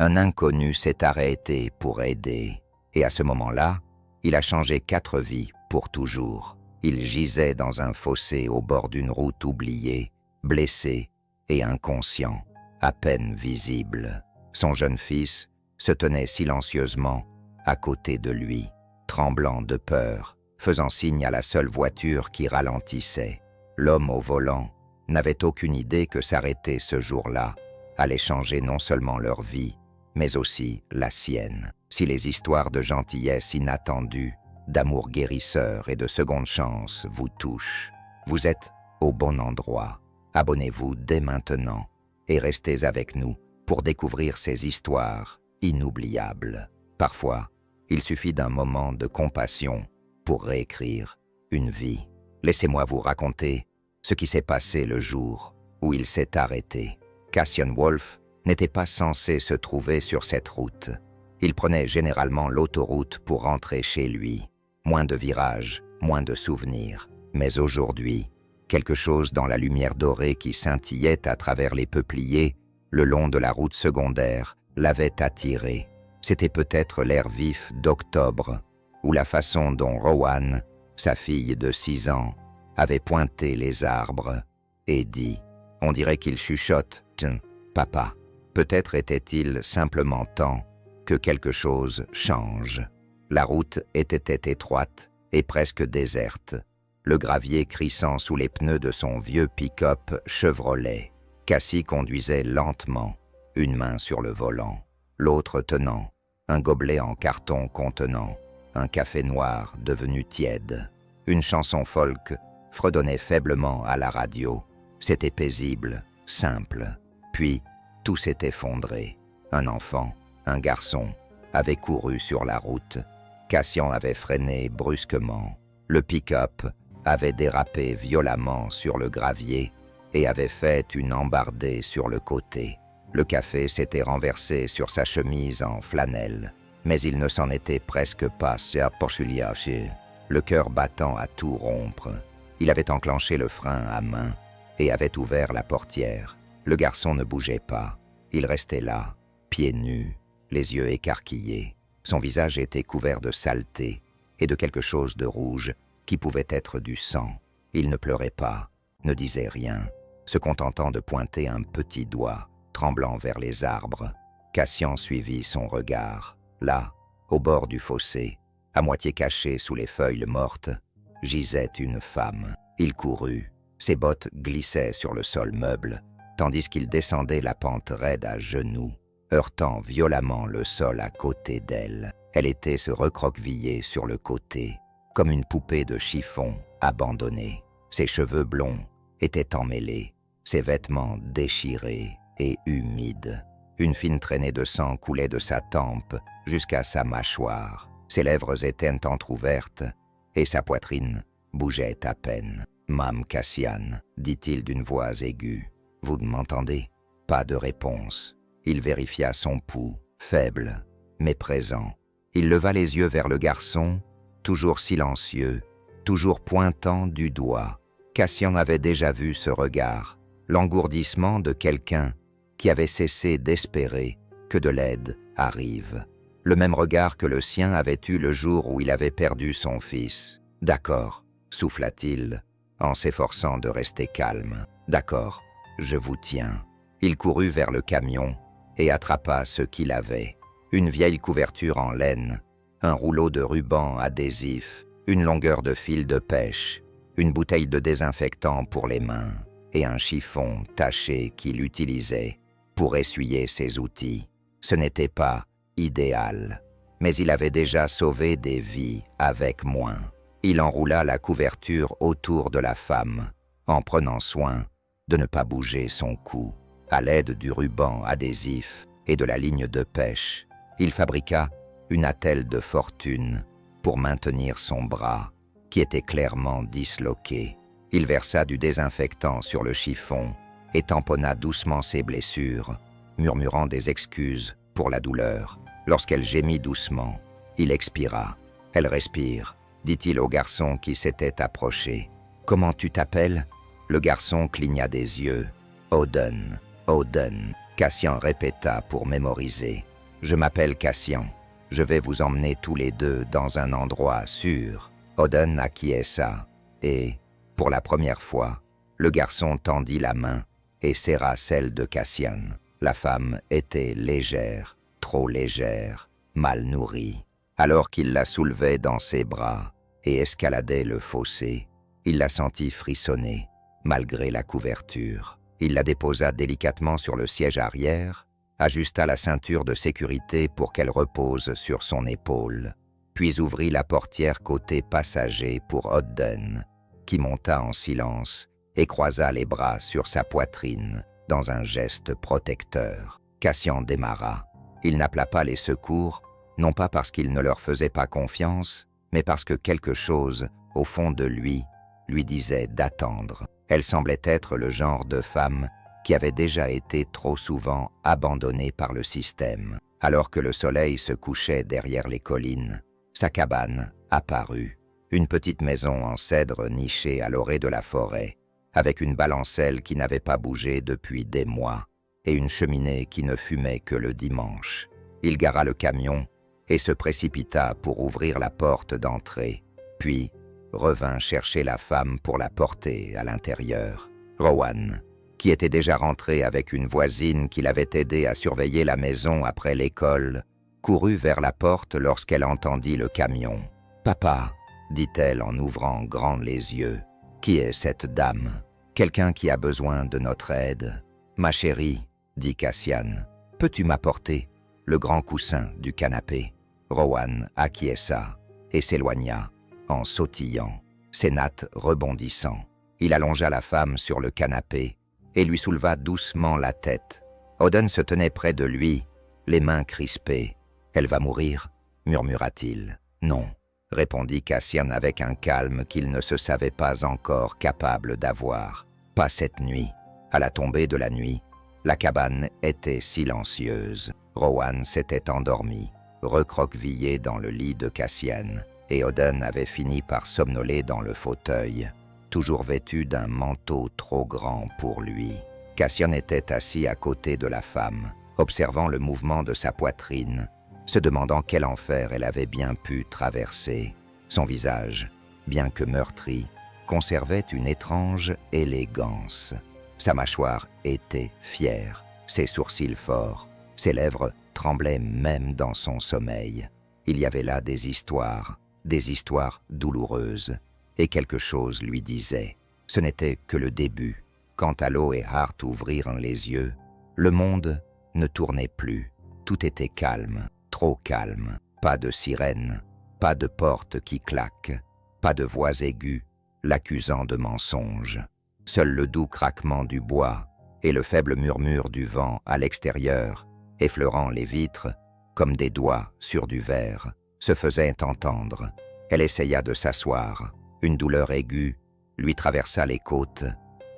Un inconnu s'est arrêté pour aider. Et à ce moment-là, il a changé 4 vies pour toujours. Il gisait dans un fossé au bord d'une route oubliée, blessé et inconscient, à peine visible. Son jeune fils se tenait silencieusement à côté de lui, tremblant de peur, faisant signe à la seule voiture qui ralentissait. L'homme au volant n'avait aucune idée que s'arrêter ce jour-là allait changer non seulement leur vie, mais aussi la sienne. Si les histoires de gentillesse inattendue, d'amour guérisseur et de seconde chance vous touchent, vous êtes au bon endroit. Abonnez-vous dès maintenant et restez avec nous pour découvrir ces histoires inoubliables. Parfois, il suffit d'un moment de compassion pour réécrire une vie. Laissez-moi vous raconter ce qui s'est passé le jour où il s'est arrêté. Cassian Wolf n'était pas censé se trouver sur cette route. Il prenait généralement l'autoroute pour rentrer chez lui. Moins de virages, moins de souvenirs. Mais aujourd'hui, quelque chose dans la lumière dorée qui scintillait à travers les peupliers le long de la route secondaire l'avait attiré. C'était peut-être l'air vif d'octobre, ou la façon dont Rowan, sa fille de 6 ans, avait pointé les arbres et dit « On dirait qu'il chuchote, tiens, papa ». Peut-être était-il simplement temps que quelque chose change. La route était étroite et presque déserte. Le gravier crissant sous les pneus de son vieux pick-up Chevrolet. Cassie conduisait lentement, une main sur le volant, l'autre tenant un gobelet en carton contenant un café noir devenu tiède. Une chanson folk fredonnait faiblement à la radio. C'était paisible, simple. Puis, tout s'est effondré. Un enfant, un garçon, avait couru sur la route. Cassian avait freiné brusquement. Le pick-up avait dérapé violemment sur le gravier et avait fait une embardée sur le côté. Le café s'était renversé sur sa chemise en flanelle, mais il ne s'en était presque pas serpochuliaché, le cœur battant à tout rompre. Il avait enclenché le frein à main et avait ouvert la portière. Le garçon ne bougeait pas. Il restait là, pieds nus, les yeux écarquillés. Son visage était couvert de saleté et de quelque chose de rouge qui pouvait être du sang. Il ne pleurait pas, ne disait rien, se contentant de pointer un petit doigt, tremblant vers les arbres. Cassian suivit son regard. Là, au bord du fossé, à moitié cachée sous les feuilles mortes, gisait une femme. Il courut. Ses bottes glissaient sur le sol meuble, tandis qu'il descendait la pente raide à genoux, heurtant violemment le sol à côté d'elle. Elle était se recroqueviller sur le côté, comme une poupée de chiffon abandonnée. Ses cheveux blonds étaient emmêlés, ses vêtements déchirés et humides. Une fine traînée de sang coulait de sa tempe jusqu'à sa mâchoire. Ses lèvres étaient entr'ouvertes et sa poitrine bougeait à peine. « Mame Cassian », dit-il d'une voix aiguë. « Vous m'entendez » Pas de réponse. Il vérifia son pouls, faible, mais présent. Il leva les yeux vers le garçon, toujours silencieux, toujours pointant du doigt. Cassian avait déjà vu ce regard, l'engourdissement de quelqu'un qui avait cessé d'espérer que de l'aide arrive. Le même regard que le sien avait eu le jour où il avait perdu son fils. « D'accord », souffla-t-il, en s'efforçant de rester calme. « D'accord, je vous tiens. » Il courut vers le camion et attrapa ce qu'il avait. Une vieille couverture en laine, un rouleau de ruban adhésif, une longueur de fil de pêche, une bouteille de désinfectant pour les mains et un chiffon taché qu'il utilisait pour essuyer ses outils. Ce n'était pas idéal, mais il avait déjà sauvé des vies avec moins. Il enroula la couverture autour de la femme, en prenant soin de ne pas bouger son cou. À l'aide du ruban adhésif et de la ligne de pêche, il fabriqua une attelle de fortune pour maintenir son bras, qui était clairement disloqué. Il versa du désinfectant sur le chiffon et tamponna doucement ses blessures, murmurant des excuses pour la douleur. Lorsqu'elle gémit doucement, il expira. « Elle respire », dit-il au garçon qui s'était approché. « Comment tu t'appelles » Le garçon cligna des yeux. « Oden, Oden », Cassian répéta pour mémoriser. Je m'appelle Cassian. Je vais vous emmener tous les deux dans un endroit sûr. » Oden acquiesça et, pour la première fois, le garçon tendit la main et serra celle de Cassian. La femme était légère, trop légère, mal nourrie. Alors qu'il la soulevait dans ses bras et escaladait le fossé, il la sentit frissonner, malgré la couverture. Il la déposa délicatement sur le siège arrière, ajusta la ceinture de sécurité pour qu'elle repose sur son épaule, puis ouvrit la portière côté passager pour Oden, qui monta en silence et croisa les bras sur sa poitrine dans un geste protecteur. Cassian démarra. Il n'appela pas les secours, non pas parce qu'il ne leur faisait pas confiance, mais parce que quelque chose, au fond de lui disait d'attendre. Elle semblait être le genre de femme qui avait déjà été trop souvent abandonnée par le système. Alors que le soleil se couchait derrière les collines, sa cabane apparut. Une petite maison en cèdre nichée à l'orée de la forêt, avec une balancelle qui n'avait pas bougé depuis des mois, et une cheminée qui ne fumait que le dimanche. Il gara le camion et se précipita pour ouvrir la porte d'entrée, puis revint chercher la femme pour la porter à l'intérieur. Rowan, qui était déjà rentré avec une voisine qui l'avait aidé à surveiller la maison après l'école, courut vers la porte lorsqu'elle entendit le camion. « Papa » dit-elle en ouvrant grands les yeux. « Qui est cette dame? Quelqu'un qui a besoin de notre aide. »« Ma chérie, » dit Cassian, « peux-tu m'apporter le grand coussin du canapé ?» Rowan acquiesça et s'éloigna, en sautillant, ses nattes rebondissant. Il allongea la femme sur le canapé et lui souleva doucement la tête. Oden se tenait près de lui, les mains crispées. « Elle va mourir ?» murmura-t-il. « Non », répondit Cassian avec un calme qu'il ne se savait pas encore capable d'avoir. « Pas cette nuit. » À la tombée de la nuit, la cabane était silencieuse. Rowan s'était endormi, recroquevillé dans le lit de Cassian, et Oden avait fini par somnoler dans le fauteuil, toujours vêtu d'un manteau trop grand pour lui. Cassian était assis à côté de la femme, observant le mouvement de sa poitrine, se demandant quel enfer elle avait bien pu traverser. Son visage, bien que meurtri, conservait une étrange élégance. Sa mâchoire était fière, ses sourcils forts, ses lèvres tremblaient même dans son sommeil. Il y avait là des histoires douloureuses, et quelque chose lui disait. Ce n'était que le début. Quand Alo et Hart ouvrirent les yeux, le monde ne tournait plus. Tout était calme, trop calme. Pas de sirène, pas de porte qui claque, pas de voix aiguës l'accusant de mensonge. Seul le doux craquement du bois et le faible murmure du vent à l'extérieur, effleurant les vitres comme des doigts sur du verre, se faisaient entendre. Elle essaya de s'asseoir. Une douleur aiguë lui traversa les côtes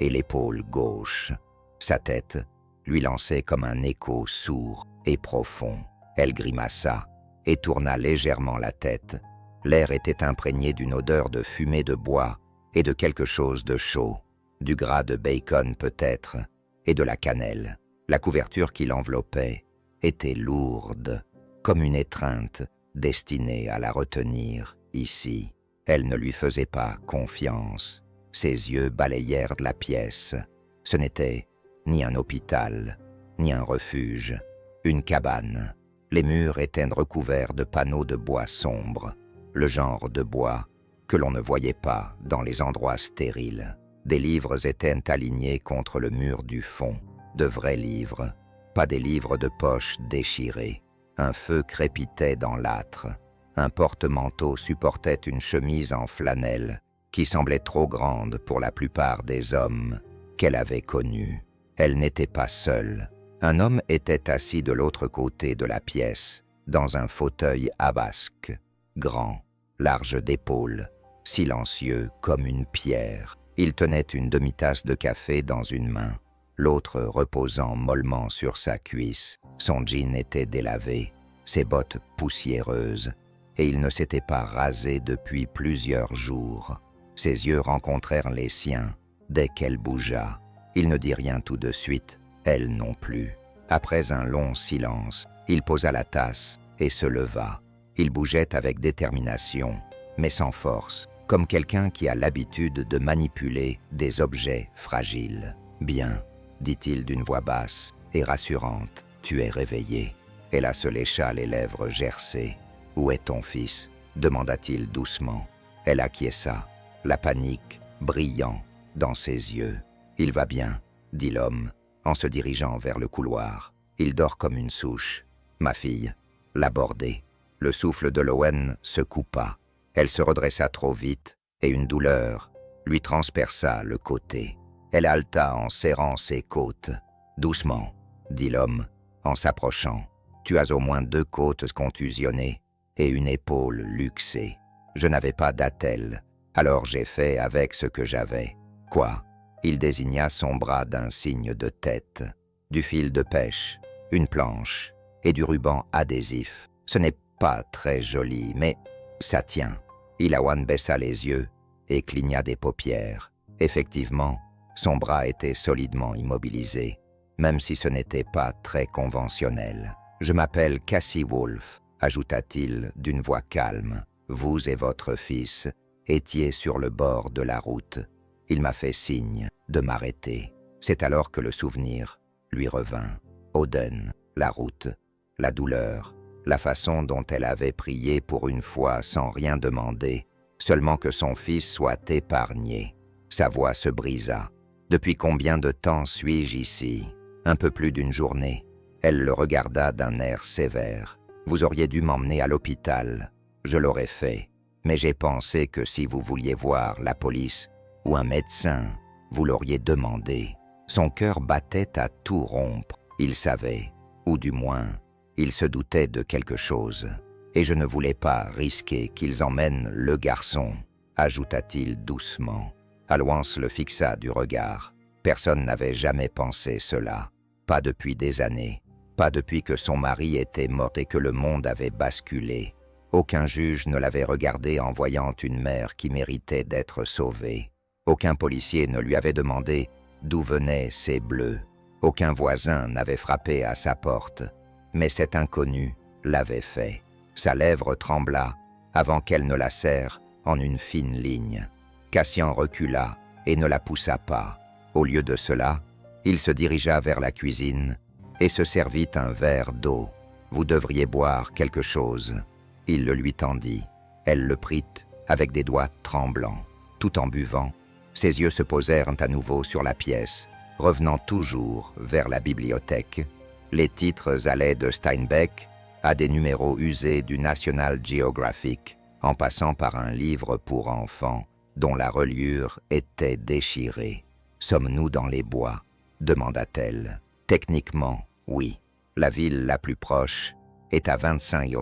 et l'épaule gauche. Sa tête lui lançait comme un écho sourd et profond. Elle grimaça et tourna légèrement la tête. L'air était imprégné d'une odeur de fumée de bois et de quelque chose de chaud, du gras de bacon peut-être, et de la cannelle. La couverture qui l'enveloppait était lourde, comme une étreinte destinée à la retenir ici. Elle ne lui faisait pas confiance. Ses yeux balayèrent la pièce. Ce n'était ni un hôpital, ni un refuge, une cabane. Les murs étaient recouverts de panneaux de bois sombre, le genre de bois que l'on ne voyait pas dans les endroits stériles. Des livres étaient alignés contre le mur du fond, de vrais livres, pas des livres de poche déchirés. Un feu crépitait dans l'âtre. Un porte-manteau supportait une chemise en flanelle qui semblait trop grande pour la plupart des hommes qu'elle avait connus. Elle n'était pas seule. Un homme était assis de l'autre côté de la pièce, dans un fauteuil à basque, grand, large d'épaules, silencieux comme une pierre. Il tenait une demi-tasse de café dans une main, l'autre reposant mollement sur sa cuisse. Son jean était délavé, ses bottes poussiéreuses, et il ne s'était pas rasé depuis plusieurs jours. Ses yeux rencontrèrent les siens dès qu'elle bougea. Il ne dit rien tout de suite, elle non plus. Après un long silence, Il posa la tasse et se leva. Il bougeait avec détermination, mais sans force, comme quelqu'un qui a l'habitude de manipuler des objets fragiles. « Bien, dit-il d'une voix basse et rassurante, tu es réveillé. » Ella se lécha les lèvres gercées. « Où est ton fils ?» demanda-t-il doucement. Elle acquiesça, la panique brillant dans ses yeux. « Il va bien, » dit l'homme, en se dirigeant vers le couloir. « Il dort comme une souche. » Ma fille l'abordait. Le souffle de Lowen se coupa. Elle se redressa trop vite et une douleur lui transperça le côté. Elle haleta en serrant ses côtes. « Doucement, » dit l'homme en s'approchant. « Tu as au moins 2 côtes contusionnées et une épaule luxée. Je n'avais pas d'attelle, alors j'ai fait avec ce que j'avais. » « Quoi ?» Il désigna son bras d'un signe de tête. « Du fil de pêche, une planche et du ruban adhésif. Ce n'est pas très joli, mais ça tient. » Ilawan baissa les yeux et cligna des paupières. Effectivement, son bras était solidement immobilisé, même si ce n'était pas très conventionnel. « Je m'appelle Cassie Wolf, » ajouta-t-il d'une voix calme. « Vous et votre fils étiez sur le bord de la route. Il m'a fait signe de m'arrêter. C'est alors que le souvenir lui revint. Oden, la route, la douleur, la façon dont elle avait prié pour une fois sans rien demander, seulement que son fils soit épargné. » Sa voix se brisa. « Depuis combien de temps suis-je ici ? » « Un peu plus d'une journée. » Elle le regarda d'un air sévère. « Vous auriez dû m'emmener à l'hôpital. Je l'aurais fait. Mais j'ai pensé que si vous vouliez voir la police ou un médecin, vous l'auriez demandé. » Son cœur battait à tout rompre. Il savait, ou du moins, il se doutait de quelque chose. « Et je ne voulais pas risquer qu'ils emmènent le garçon, » ajouta-t-il doucement. Aloance le fixa du regard. Personne n'avait jamais pensé cela. Pas depuis des années. Pas depuis que son mari était mort et que le monde avait basculé. Aucun juge ne l'avait regardé en voyant une mère qui méritait d'être sauvée. Aucun policier ne lui avait demandé d'où venaient ces bleus. Aucun voisin n'avait frappé à sa porte. Mais cet inconnu l'avait fait. Sa lèvre trembla avant qu'elle ne la serre en une fine ligne. Cassian recula et ne la poussa pas. Au lieu de cela, il se dirigea vers la cuisine et se servit un verre d'eau. « Vous devriez boire quelque chose. » Il le lui tendit. Elle le prit avec des doigts tremblants. Tout en buvant, ses yeux se posèrent à nouveau sur la pièce, revenant toujours vers la bibliothèque. Les titres allaient de Steinbeck à des numéros usés du National Geographic, en passant par un livre pour enfants dont la reliure était déchirée. « Sommes-nous dans les bois ?» demanda-t-elle. « Techniquement, oui. La ville la plus proche est à 25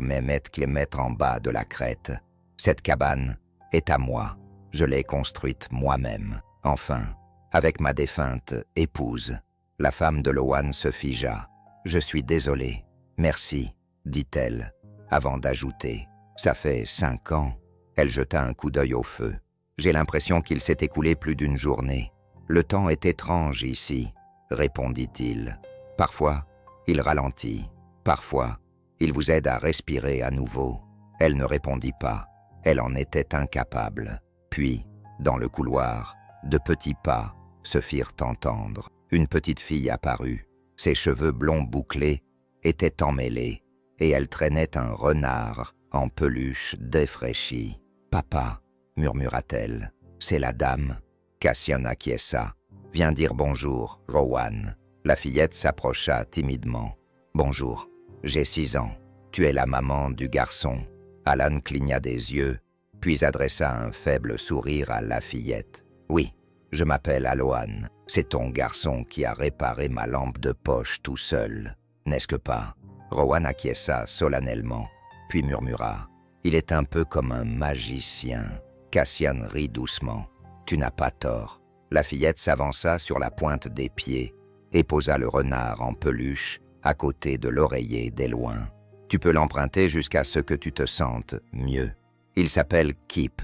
km en bas de la crête. Cette cabane est à moi. Je l'ai construite moi-même. Enfin, avec ma défunte épouse. » La femme de Lowan se figea. « Je suis désolée. Merci, » dit-elle, avant d'ajouter. « Ça fait 5 ans. » Elle jeta un coup d'œil au feu. « J'ai l'impression qu'il s'est écoulé plus d'une journée. Le temps est étrange ici, » répondit-il. « Parfois, il ralentit. Parfois, il vous aide à respirer à nouveau. » Elle ne répondit pas. Elle en était incapable. Puis, dans le couloir, de petits pas se firent entendre. Une petite fille apparut. Ses cheveux blonds bouclés étaient emmêlés et elle traînait un renard en peluche défraîchie. « Papa » murmura-t-elle. « C'est la dame. » Cassian acquiesça. « Viens dire bonjour, Rowan. » La fillette s'approcha timidement. « Bonjour. J'ai 6 ans. Tu es la maman du garçon. » Alan cligna des yeux, puis adressa un faible sourire à la fillette. « Oui, je m'appelle Aloan. C'est ton garçon qui a réparé ma lampe de poche tout seul, n'est-ce que pas ?» Rowan acquiesça solennellement, puis murmura. « Il est un peu comme un magicien. » Cassian rit doucement. « Tu n'as pas tort. » La fillette s'avança sur la pointe des pieds et posa le renard en peluche à côté de l'oreiller d'Eloin. « Tu peux l'emprunter jusqu'à ce que tu te sentes mieux. Il s'appelle Kip. »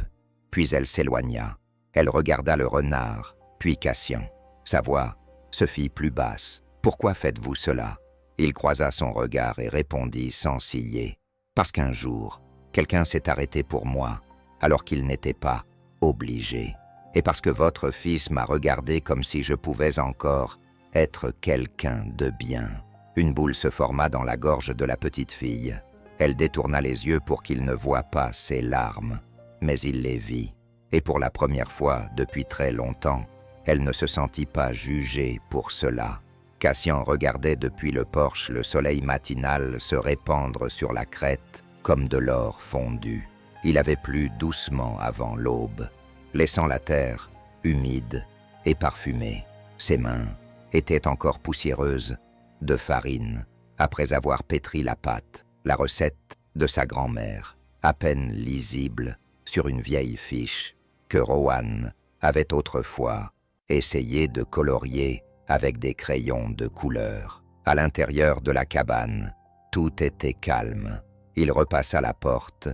Puis elle s'éloigna. Elle regarda le renard, puis Cassian. Sa voix se fit plus basse. « Pourquoi faites-vous cela ?» Il croisa son regard et répondit sans ciller. « Parce qu'un jour, quelqu'un s'est arrêté pour moi, alors qu'il n'était pas obligé. Et parce que votre fils m'a regardé comme si je pouvais encore être quelqu'un de bien. » Une boule se forma dans la gorge de la petite fille. Elle détourna les yeux pour qu'il ne voie pas ses larmes, mais il les vit. Et pour la première fois depuis très longtemps, elle ne se sentit pas jugée pour cela. Cassian regardait depuis le porche le soleil matinal se répandre sur la crête comme de l'or fondu. Il avait plu doucement avant l'aube, laissant la terre humide et parfumée. Ses mains étaient encore poussiéreuses de farine, après avoir pétri la pâte, la recette de sa grand-mère, à peine lisible sur une vieille fiche que Rowan avait autrefois essayé de colorier avec des crayons de couleur. À l'intérieur de la cabane, tout était calme. Il repassa la porte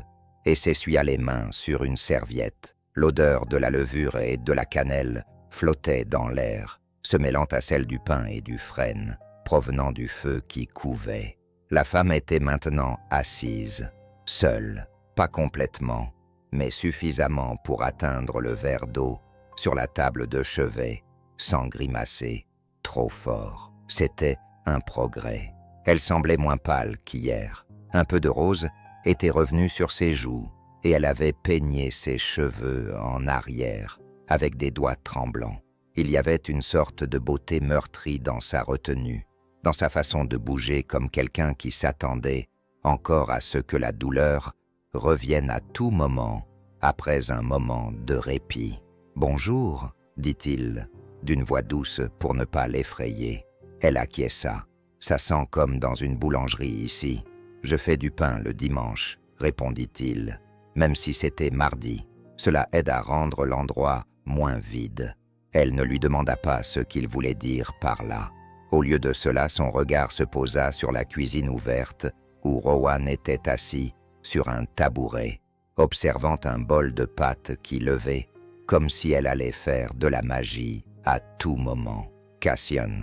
et s'essuya les mains sur une serviette. L'odeur de la levure et de la cannelle flottait dans l'air, se mêlant à celle du pain et du frêne, provenant du feu qui couvait. La femme était maintenant assise, seule, pas complètement, mais suffisamment pour atteindre le verre d'eau sur la table de chevet, sans grimacer trop fort. C'était un progrès. Elle semblait moins pâle qu'hier. Un peu de rose était revenu sur ses joues, et elle avait peigné ses cheveux en arrière, avec des doigts tremblants. Il y avait une sorte de beauté meurtrie dans sa retenue, dans sa façon de bouger comme quelqu'un qui s'attendait encore à ce que la douleur revienne à tout moment, après un moment de répit. « Bonjour », dit-il, d'une voix douce pour ne pas l'effrayer. Elle acquiesça. « Ça sent comme dans une boulangerie ici. Je fais du pain le dimanche, » répondit-il, même si c'était mardi. Cela aide à rendre l'endroit moins vide. Elle ne lui demanda pas ce qu'il voulait dire par là. Au lieu de cela, son regard se posa sur la cuisine ouverte où Rowan était assis sur un tabouret, observant un bol de pâte qui levait comme si elle allait faire de la magie à tout moment. Cassian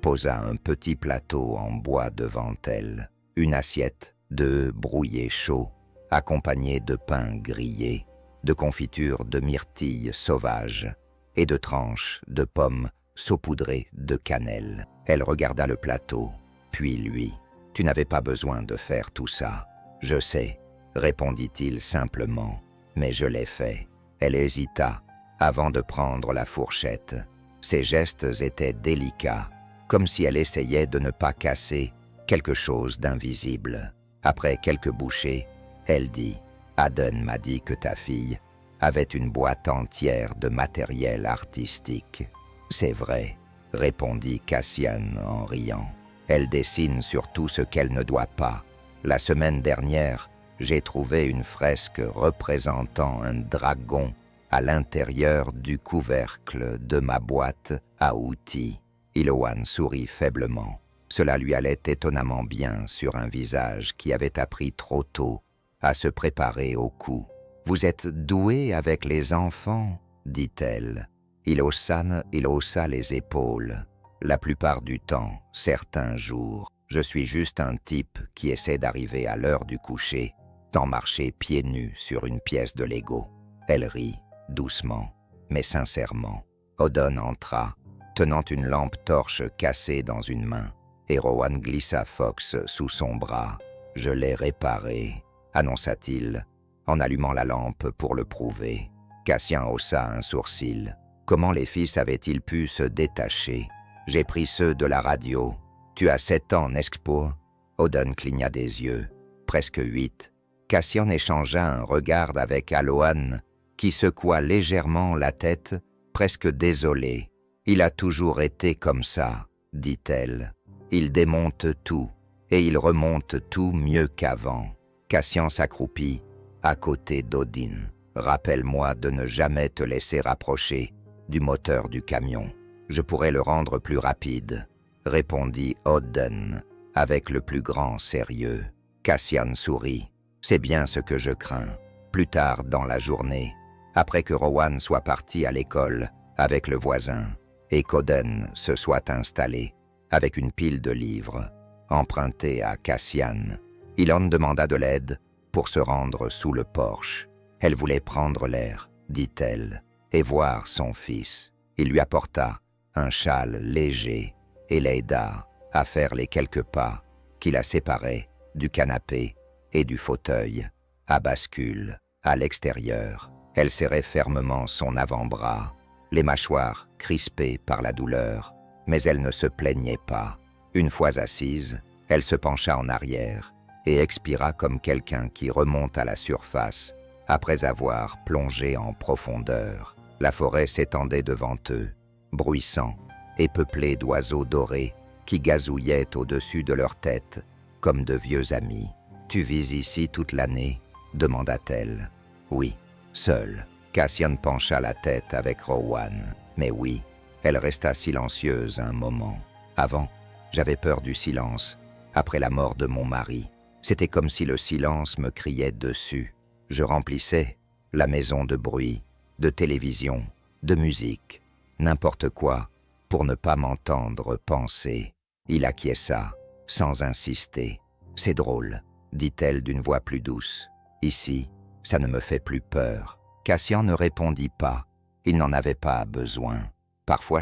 posa un petit plateau en bois devant elle, une assiette d'œufs brouillés chauds, accompagnée de pain grillé, de confiture de myrtilles sauvages et de tranches de pommes saupoudrées de cannelle. Elle regarda le plateau, puis lui. « Tu n'avais pas besoin de faire tout ça. »« Je sais, » répondit-il simplement, « mais je l'ai fait. » Elle hésita avant de prendre la fourchette. Ses gestes étaient délicats, comme si elle essayait de ne pas casser quelque chose d'invisible. Après quelques bouchées, elle dit « Aden m'a dit que ta fille avait une boîte entière de matériel artistique. »« C'est vrai, » répondit Cassian en riant. « Elle dessine sur tout ce qu'elle ne doit pas. La semaine dernière, j'ai trouvé une fresque représentant un dragon à l'intérieur du couvercle de ma boîte à outils. » Iloan sourit faiblement. Cela lui allait étonnamment bien sur un visage qui avait appris trop tôt à se préparer au coup. « Vous êtes doué avec les enfants ?» dit-elle. Il haussa les épaules. « La plupart du temps, certains jours, je suis juste un type qui essaie d'arriver à l'heure du coucher, sans marcher pieds nus sur une pièce de Lego. » Elle rit, doucement, mais sincèrement. Odon entra, tenant une lampe torche cassée dans une main, et Rowan glissa Fox sous son bras. « Je l'ai réparé », annonça-t-il, en allumant la lampe pour le prouver. Cassian haussa un sourcil. Comment les fils avaient-ils pu se détacher? « J'ai pris ceux de la radio. Tu as 7 ans, n'est-ce pas ?» Odon cligna des yeux. Presque 8. Cassian échangea un regard avec Aloan, qui secoua légèrement la tête, presque désolé. « Il a toujours été comme ça, » dit-elle. « Il démonte tout, et il remonte tout mieux qu'avant. » Cassian s'accroupit à côté d'Odin. « Rappelle-moi de ne jamais te laisser rapprocher du moteur du camion. Je pourrais le rendre plus rapide, » répondit Odin avec le plus grand sérieux. Cassian sourit. « C'est bien ce que je crains. » Plus tard dans la journée, après que Rowan soit parti à l'école avec le voisin et qu'Odin se soit installé avec une pile de livres, emprunté à Cassian. Ilon demanda de l'aide pour se rendre sous le porche. Elle voulait prendre l'air, dit-elle, et voir son fils. Il lui apporta un châle léger et l'aida à faire les quelques pas qui la séparaient du canapé et du fauteuil. À bascule, à l'extérieur, elle serrait fermement son avant-bras, les mâchoires crispées par la douleur, mais elle ne se plaignait pas. Une fois assise, elle se pencha en arrière et expira comme quelqu'un qui remonte à la surface après avoir plongé en profondeur. La forêt s'étendait devant eux, bruissant et peuplée d'oiseaux dorés qui gazouillaient au-dessus de leur tête comme de vieux amis. « Tu vis ici toute l'année ?» demanda-t-elle. « Oui, seule. » Cassian pencha la tête avec Rowan. « Mais oui. » Elle resta silencieuse un moment. « Avant, j'avais peur du silence. Après la mort de mon mari, c'était comme si le silence me criait dessus. Je remplissais la maison de bruit, de télévision, de musique, n'importe quoi, pour ne pas m'entendre penser. » Il acquiesça, sans insister. « C'est drôle, » dit-elle d'une voix plus douce. « Ici, ça ne me fait plus peur. » Cassian ne répondit pas. Il n'en avait pas besoin. Parfois,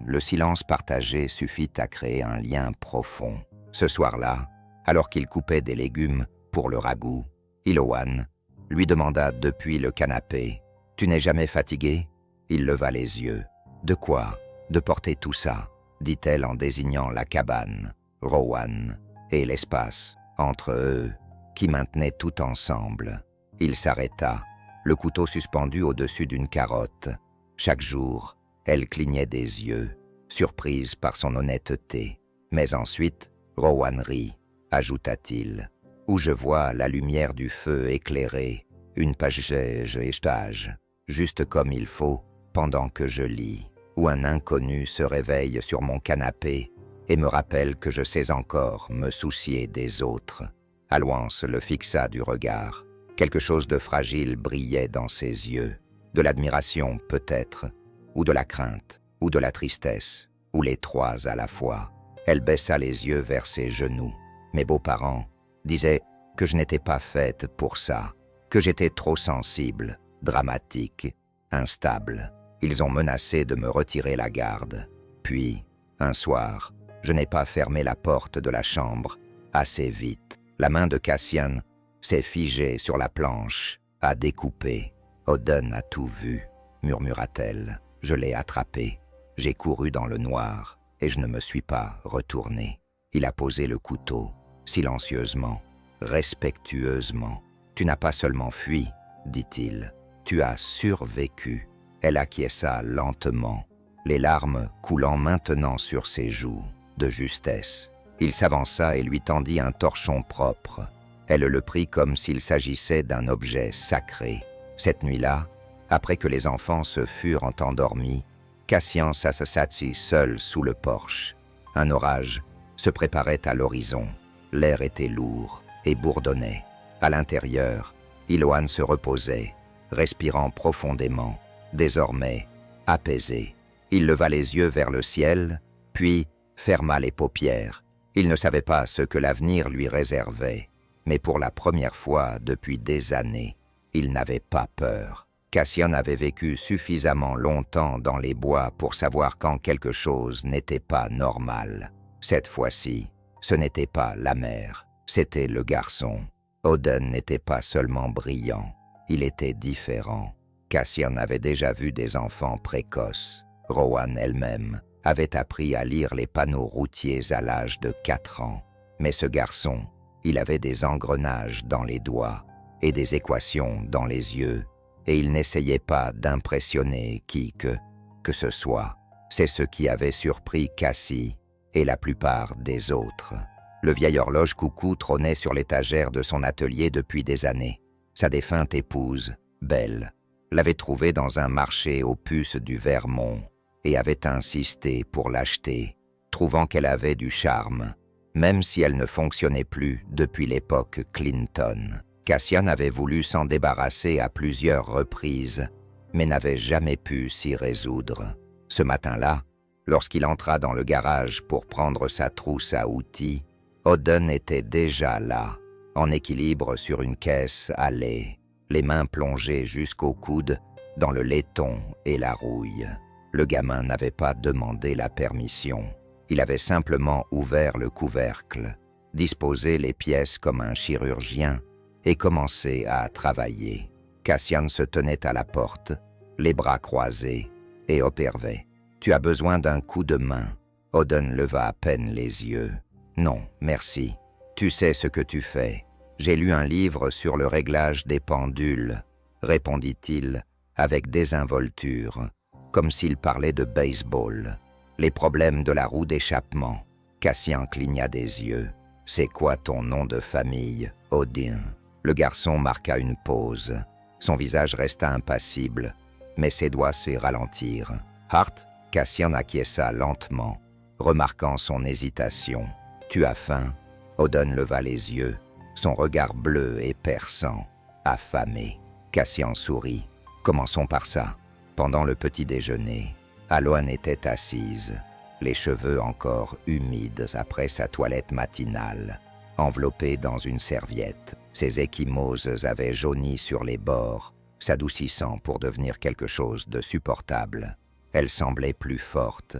le silence partagé suffit à créer un lien profond. Ce soir-là, alors qu'il coupait des légumes pour le ragoût, Iloan lui demanda depuis le canapé « Tu n'es jamais fatigué ?» Il leva les yeux. « De quoi ? De porter tout ça ?» dit-elle en désignant la cabane, Rowan et l'espace entre eux qui maintenaient tout ensemble. Il s'arrêta, le couteau suspendu au-dessus d'une carotte. Chaque jour, elle clignait des yeux, surprise par son honnêteté. Mais ensuite, Rowan rit, ajouta-t-il, où je vois la lumière du feu éclairer une page, juste comme il faut, pendant que je lis, où un inconnu se réveille sur mon canapé et me rappelle que je sais encore me soucier des autres. Alwance le fixa du regard. Quelque chose de fragile brillait dans ses yeux, de l'admiration peut-être, ou de la crainte, ou de la tristesse, ou les trois à la fois. Elle baissa les yeux vers ses genoux. Mes beaux-parents disaient que je n'étais pas faite pour ça, que j'étais trop sensible, dramatique, instable. Ils ont menacé de me retirer la garde. Puis, un soir, je n'ai pas fermé la porte de la chambre assez vite. La main de Cassian s'est figée sur la planche, à découper. « Oden a tout vu », murmura-t-elle. Je l'ai attrapé. J'ai couru dans le noir et je ne me suis pas retourné. Il a posé le couteau, silencieusement, respectueusement. « Tu n'as pas seulement fui, » dit-il. « Tu as survécu. » Elle acquiesça lentement, les larmes coulant maintenant sur ses joues, de justesse. Il s'avança et lui tendit un torchon propre. Elle le prit comme s'il s'agissait d'un objet sacré. Cette nuit-là, après que les enfants se furent endormis, Cassian s'assit seul sous le porche. Un orage se préparait à l'horizon. L'air était lourd et bourdonnait. À l'intérieur, Iloan se reposait, respirant profondément, désormais apaisé. Il leva les yeux vers le ciel, puis ferma les paupières. Il ne savait pas ce que l'avenir lui réservait, mais pour la première fois depuis des années, il n'avait pas peur. Cassian avait vécu suffisamment longtemps dans les bois pour savoir quand quelque chose n'était pas normal. Cette fois-ci, ce n'était pas la mère, c'était le garçon. Oden n'était pas seulement brillant, il était différent. Cassian avait déjà vu des enfants précoces. Rowan elle-même avait appris à lire les panneaux routiers à l'âge de 4 ans. Mais ce garçon, il avait des engrenages dans les doigts et des équations dans les yeux, et il n'essayait pas d'impressionner qui que ce soit. C'est ce qui avait surpris Cassie et la plupart des autres. Le vieil horloge coucou trônait sur l'étagère de son atelier depuis des années. Sa défunte épouse, Belle, l'avait trouvée dans un marché aux puces du Vermont et avait insisté pour l'acheter, trouvant qu'elle avait du charme, même si elle ne fonctionnait plus depuis l'époque Clinton. Cassian avait voulu s'en débarrasser à plusieurs reprises, mais n'avait jamais pu s'y résoudre. Ce matin-là, Lorsqu'il entra dans le garage pour prendre sa trousse à outils, Odin était déjà là, en équilibre sur une caisse à lait, les mains plongées jusqu'au coude dans le laiton et la rouille. Le gamin n'avait pas demandé la permission. Il avait simplement ouvert le couvercle, disposé les pièces comme un chirurgien et commencé à travailler. Cassian se tenait à la porte, les bras croisés, et observait. « Tu as besoin d'un coup de main ?» Odin leva à peine les yeux. « Non, merci. Tu sais ce que tu fais. J'ai lu un livre sur le réglage des pendules, » répondit-il avec désinvolture, comme s'il parlait de baseball. Les problèmes de la roue d'échappement. Cassian cligna des yeux. « C'est quoi ton nom de famille, Odin ?» Le garçon marqua une pause. Son visage resta impassible, mais ses doigts se ralentirent. « Hart ?» Cassian acquiesça lentement, remarquant son hésitation. « Tu as faim ?» Odin leva les yeux, son regard bleu et perçant, affamé. Cassian sourit. « Commençons par ça. » Pendant le petit déjeuner, Aloan était assise, les cheveux encore humides après sa toilette matinale, enveloppée dans une serviette. Ses ecchymoses avaient jauni sur les bords, s'adoucissant pour devenir quelque chose de supportable. Elle semblait plus forte,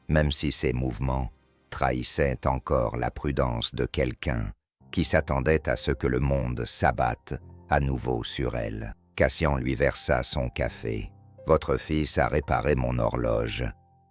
même si ses mouvements trahissaient encore la prudence de quelqu'un qui s'attendait à ce que le monde s'abatte à nouveau sur elle. Cassian lui versa son café. « Votre fils a réparé mon horloge. »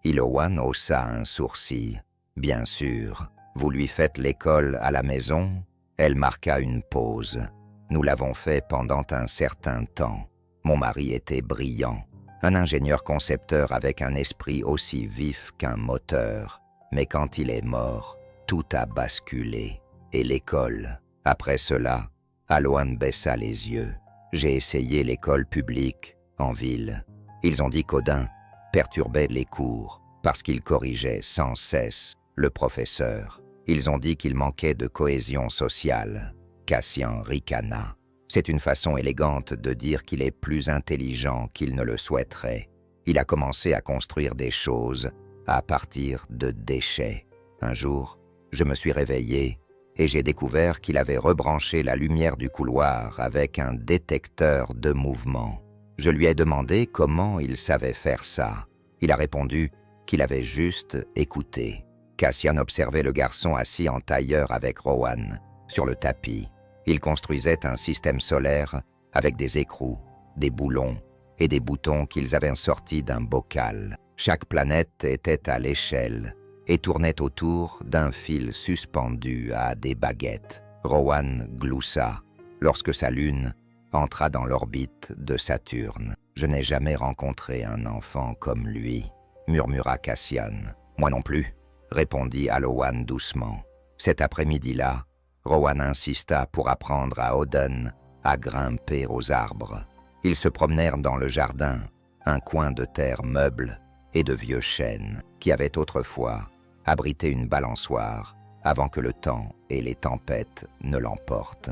Ilowan haussa un sourcil. « Bien sûr. Vous lui faites l'école à la maison ?» Elle marqua une pause. « Nous l'avons fait pendant un certain temps. Mon mari était brillant. Un ingénieur concepteur avec un esprit aussi vif qu'un moteur. Mais quand il est mort, tout a basculé. Et l'école. Après cela, Aloan baissa les yeux. J'ai essayé l'école publique, en ville. Ils ont dit qu'Odin perturbait les cours parce qu'il corrigeait sans cesse le professeur. Ils ont dit qu'il manquait de cohésion sociale. » Cassian ricana. C'est une façon élégante de dire qu'il est plus intelligent qu'il ne le souhaiterait. Il a commencé à construire des choses à partir de déchets. Un jour, je me suis réveillé et j'ai découvert qu'il avait rebranché la lumière du couloir avec un détecteur de mouvement. Je lui ai demandé comment il savait faire ça. Il a répondu qu'il avait juste écouté. Cassian observait le garçon assis en tailleur avec Rowan, sur le tapis. Il construisait un système solaire avec des écrous, des boulons et des boutons qu'ils avaient sortis d'un bocal. Chaque planète était à l'échelle et tournait autour d'un fil suspendu à des baguettes. Rowan gloussa lorsque sa lune entra dans l'orbite de Saturne. « Je n'ai jamais rencontré un enfant comme lui, » murmura Cassian. « Moi non plus, » répondit Alowan doucement. Cet après-midi-là, Rowan insista pour apprendre à Odin à grimper aux arbres. Ils se promenèrent dans le jardin, un coin de terre meuble et de vieux chênes qui avaient autrefois abrité une balançoire avant que le temps et les tempêtes ne l'emportent.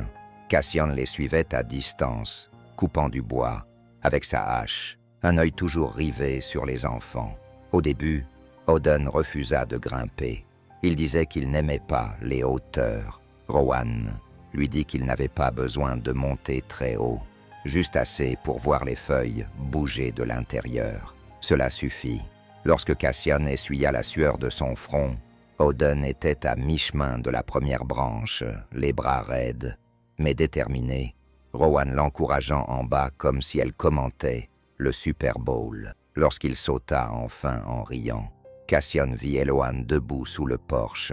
Cassian les suivait à distance, coupant du bois avec sa hache, un œil toujours rivé sur les enfants. Au début, Odin refusa de grimper. Il disait qu'il n'aimait pas les hauteurs. Rowan lui dit qu'il n'avait pas besoin de monter très haut, juste assez pour voir les feuilles bouger de l'intérieur. Cela suffit. Lorsque Cassian essuya la sueur de son front, Odin était à mi-chemin de la première branche, les bras raides, mais déterminé, Rowan l'encourageant en bas comme si elle commentait le Super Bowl. Lorsqu'il sauta enfin en riant, Cassian vit Eloan debout sous le porche,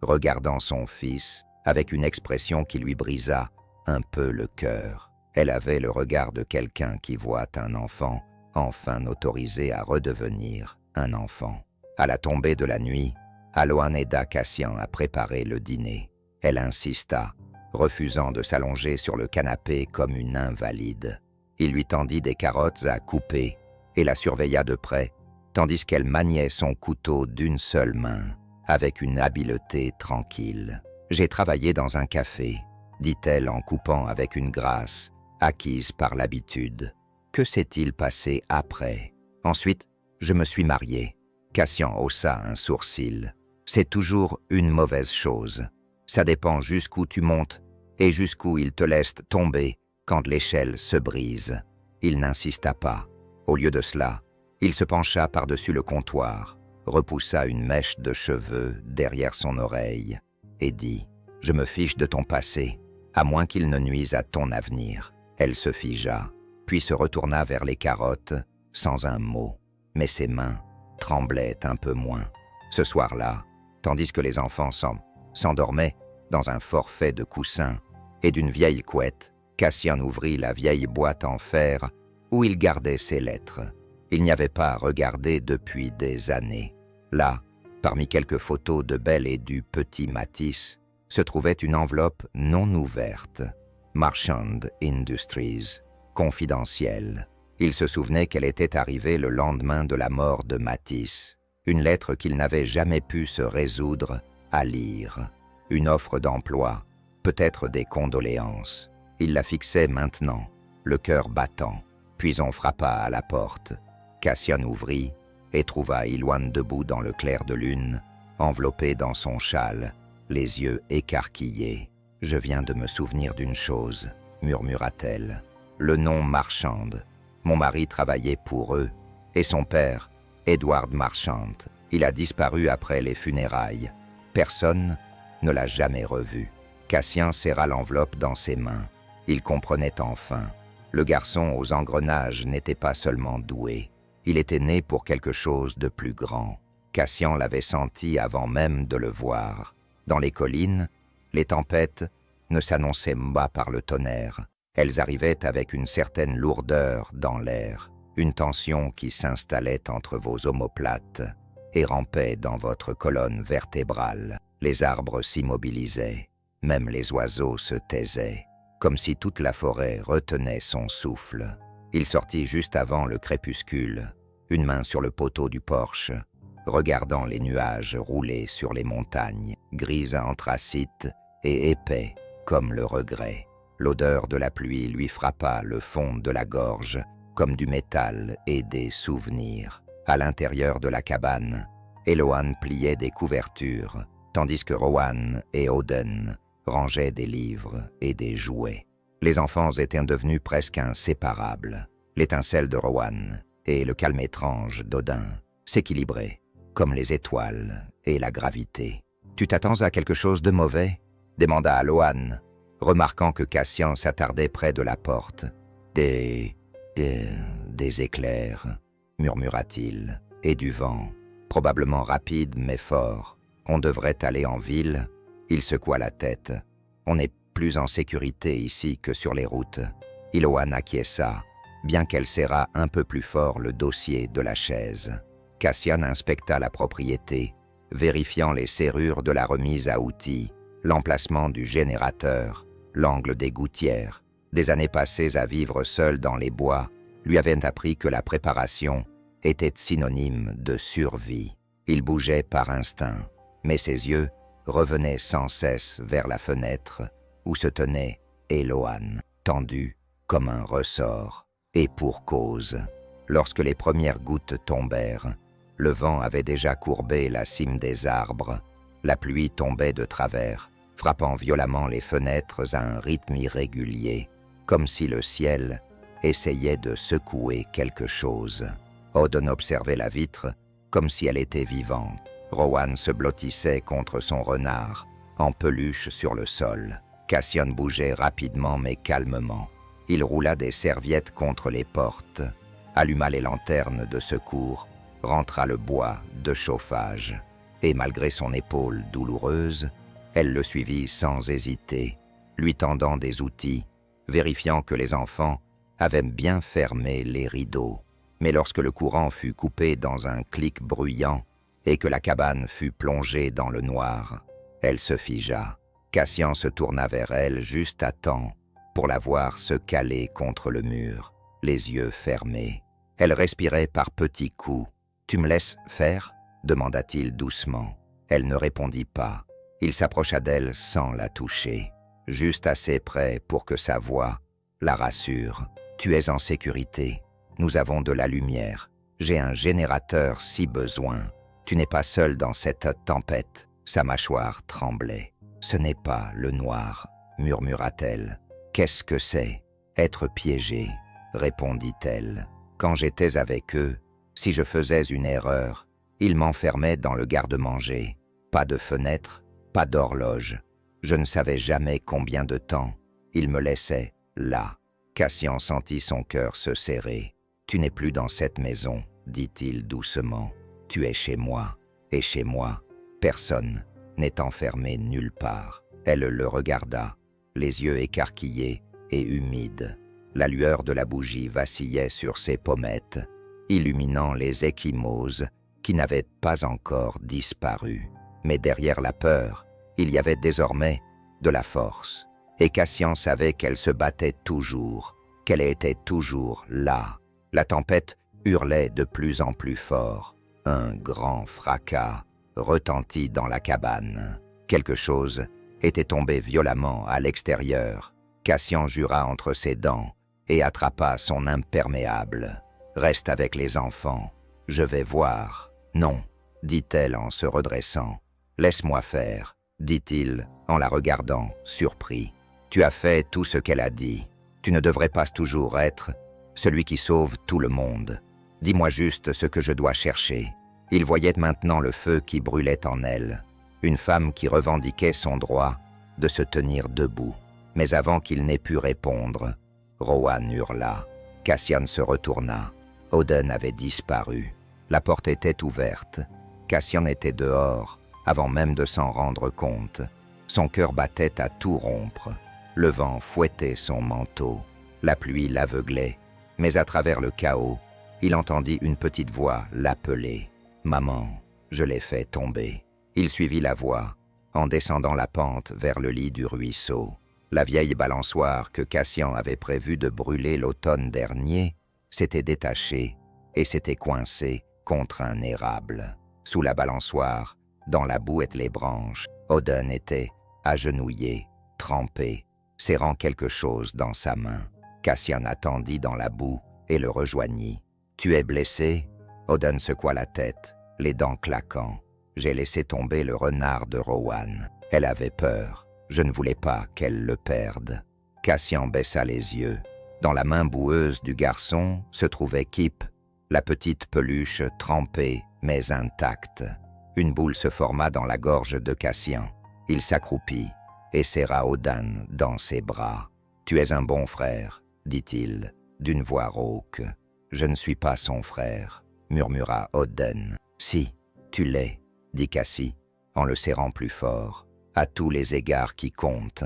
regardant son fils avec une expression qui lui brisa un peu le cœur. Elle avait le regard de quelqu'un qui voit un enfant enfin autorisé à redevenir un enfant. À la tombée de la nuit, Aloan aida Cassian à préparer le dîner. Elle insista, refusant de s'allonger sur le canapé comme une invalide. Il lui tendit des carottes à couper et la surveilla de près, tandis qu'elle maniait son couteau d'une seule main, avec une habileté tranquille. « J'ai travaillé dans un café, » dit-elle en coupant avec une grâce, acquise par l'habitude. « Que s'est-il passé après ? Ensuite, je me suis mariée. Cassian haussa un sourcil. C'est toujours une mauvaise chose. Ça dépend jusqu'où tu montes et jusqu'où il te laisse tomber quand l'échelle se brise. Il n'insista pas. Au lieu de cela, il se pencha par-dessus le comptoir, repoussa une mèche de cheveux derrière son oreille et dit « Je me fiche de ton passé, à moins qu'il ne nuise à ton avenir. » Elle se figea, puis se retourna vers les carottes sans un mot. Mais ses mains tremblaient un peu moins. Ce soir-là, tandis que les enfants s'endormaient dans un forfait de coussins et d'une vieille couette, Cassian ouvrit la vieille boîte en fer où il gardait ses lettres. Il n'y avait pas regardé depuis des années. Là, parmi quelques photos de Belle et du petit Matisse, se trouvait une enveloppe non ouverte. Marchand Industries, confidentielle. Il se souvenait qu'elle était arrivée le lendemain de la mort de Matisse. Une lettre qu'il n'avait jamais pu se résoudre à lire. Une offre d'emploi, peut-être des condoléances. Il la fixait maintenant, le cœur battant. Puis on frappa à la porte. Cassian ouvrit et trouva Ilouane debout dans le clair de lune, enveloppé dans son châle, les yeux écarquillés. « Je viens de me souvenir d'une chose, » murmura-t-elle. « Le nom Marchand. Mon mari travaillait pour eux. Et son père, Edward Marchand. Il a disparu après les funérailles. Personne ne l'a jamais revu. » Cassian serra l'enveloppe dans ses mains. Il comprenait enfin. Le garçon aux engrenages n'était pas seulement doué. Il était né pour quelque chose de plus grand. Cassian l'avait senti avant même de le voir. Dans les collines, les tempêtes ne s'annonçaient pas par le tonnerre. Elles arrivaient avec une certaine lourdeur dans l'air, une tension qui s'installait entre vos omoplates et rampait dans votre colonne vertébrale. Les arbres s'immobilisaient, même les oiseaux se taisaient, comme si toute la forêt retenait son souffle. Il sortit juste avant le crépuscule, une main sur le poteau du porche, regardant les nuages rouler sur les montagnes, gris anthracite et épais comme le regret. L'odeur de la pluie lui frappa le fond de la gorge comme du métal et des souvenirs. À l'intérieur de la cabane, Eloane pliait des couvertures, tandis que Rowan et Oden rangeaient des livres et des jouets. Les enfants étaient devenus presque inséparables. L'étincelle de Rowan et le calme étrange d'Odin s'équilibraient, comme les étoiles et la gravité. « Tu t'attends à quelque chose de mauvais ?» demanda Alohan, remarquant que Cassian s'attardait près de la porte. « Des éclairs, » murmura-t-il, « et du vent, probablement rapide mais fort. On devrait aller en ville. » Il secoua la tête. « On est plus en sécurité ici que sur les routes. » Iloane acquiesça, bien qu'elle serrât un peu plus fort le dossier de la chaise. Cassian inspecta la propriété, vérifiant les serrures de la remise à outils, l'emplacement du générateur, l'angle des gouttières. Des années passées à vivre seul dans les bois lui avaient appris que la préparation était synonyme de survie. Il bougeait par instinct, mais ses yeux revenaient sans cesse vers la fenêtre où se tenait Eloane, tendue comme un ressort. Et pour cause. Lorsque les premières gouttes tombèrent, le vent avait déjà courbé la cime des arbres. La pluie tombait de travers, frappant violemment les fenêtres à un rythme irrégulier, comme si le ciel essayait de secouer quelque chose. Oden observait la vitre comme si elle était vivante. Rowan se blottissait contre son renard, en peluche sur le sol. Cassian bougeait rapidement mais calmement. Il roula des serviettes contre les portes, alluma les lanternes de secours, rentra le bois de chauffage. Et malgré son épaule douloureuse, elle le suivit sans hésiter, lui tendant des outils, vérifiant que les enfants avaient bien fermé les rideaux. Mais lorsque le courant fut coupé dans un clic bruyant et que la cabane fut plongée dans le noir, elle se figea. Cassian se tourna vers elle juste à temps pour la voir se caler contre le mur, les yeux fermés. Elle respirait par petits coups. « Tu me laisses faire ?» demanda-t-il doucement. Elle ne répondit pas. Il s'approcha d'elle sans la toucher, juste assez près pour que sa voix la rassure. « Tu es en sécurité. Nous avons de la lumière. J'ai un générateur si besoin. » Tu n'es pas seul dans cette tempête. » Sa mâchoire tremblait. « Ce n'est pas le noir, » murmura-t-elle. « Qu'est-ce que c'est ? Être piégée, » répondit-elle. « Quand j'étais avec eux, si je faisais une erreur, ils m'enfermaient dans le garde-manger. Pas de fenêtre, pas d'horloge. Je ne savais jamais combien de temps. Ils me laissaient là. » Cassian sentit son cœur se serrer. « Tu n'es plus dans cette maison, » dit-il doucement. « Tu es chez moi, et chez moi, personne n'est enfermé nulle part. » Elle le regarda, les yeux écarquillés et humides. La lueur de la bougie vacillait sur ses pommettes, illuminant les ecchymoses qui n'avaient pas encore disparu. Mais derrière la peur, il y avait désormais de la force. Et Cassian savait qu'elle se battait toujours, qu'elle était toujours là. La tempête hurlait de plus en plus fort. Un grand fracas retentit dans la cabane. Quelque chose était tombé violemment à l'extérieur. Cassian jura entre ses dents et attrapa son imperméable. « Reste avec les enfants, je vais voir. »« Non, » dit-elle en se redressant. « Laisse-moi faire, » dit-il en la regardant, surpris. « Tu as fait tout ce qu'elle a dit. Tu ne devrais pas toujours être celui qui sauve tout le monde. Dis-moi juste ce que je dois chercher. » Il voyait maintenant le feu qui brûlait en elle, une femme qui revendiquait son droit de se tenir debout. Mais avant qu'il n'ait pu répondre, Rohan hurla. Cassian se retourna. Oden avait disparu. La porte était ouverte. Cassian était dehors, avant même de s'en rendre compte. Son cœur battait à tout rompre. Le vent fouettait son manteau. La pluie l'aveuglait, mais à travers le chaos, il entendit une petite voix l'appeler. « Maman, je l'ai fait tomber. » Il suivit la voix, en descendant la pente vers le lit du ruisseau. La vieille balançoire que Cassian avait prévu de brûler l'automne dernier s'était détachée et s'était coincée contre un érable. Sous la balançoire, dans la boue et les branches, Oden était agenouillé, trempé, serrant quelque chose dans sa main. Cassian attendit dans la boue et le rejoignit. « Tu es blessé ?» Oden secoua la tête, les dents claquant. « J'ai laissé tomber le renard de Rohan. » Elle avait peur. Je ne voulais pas qu'elle le perde. Cassian baissa les yeux. Dans la main boueuse du garçon se trouvait Kip, la petite peluche trempée mais intacte. Une boule se forma dans la gorge de Cassian. Il s'accroupit et serra Oden dans ses bras. « Tu es un bon frère, » dit-il, d'une voix rauque. « Je ne suis pas son frère, » murmura Oden. « Si, tu l'es, » dit Cassie, en le serrant plus fort. « À tous les égards qui comptent. »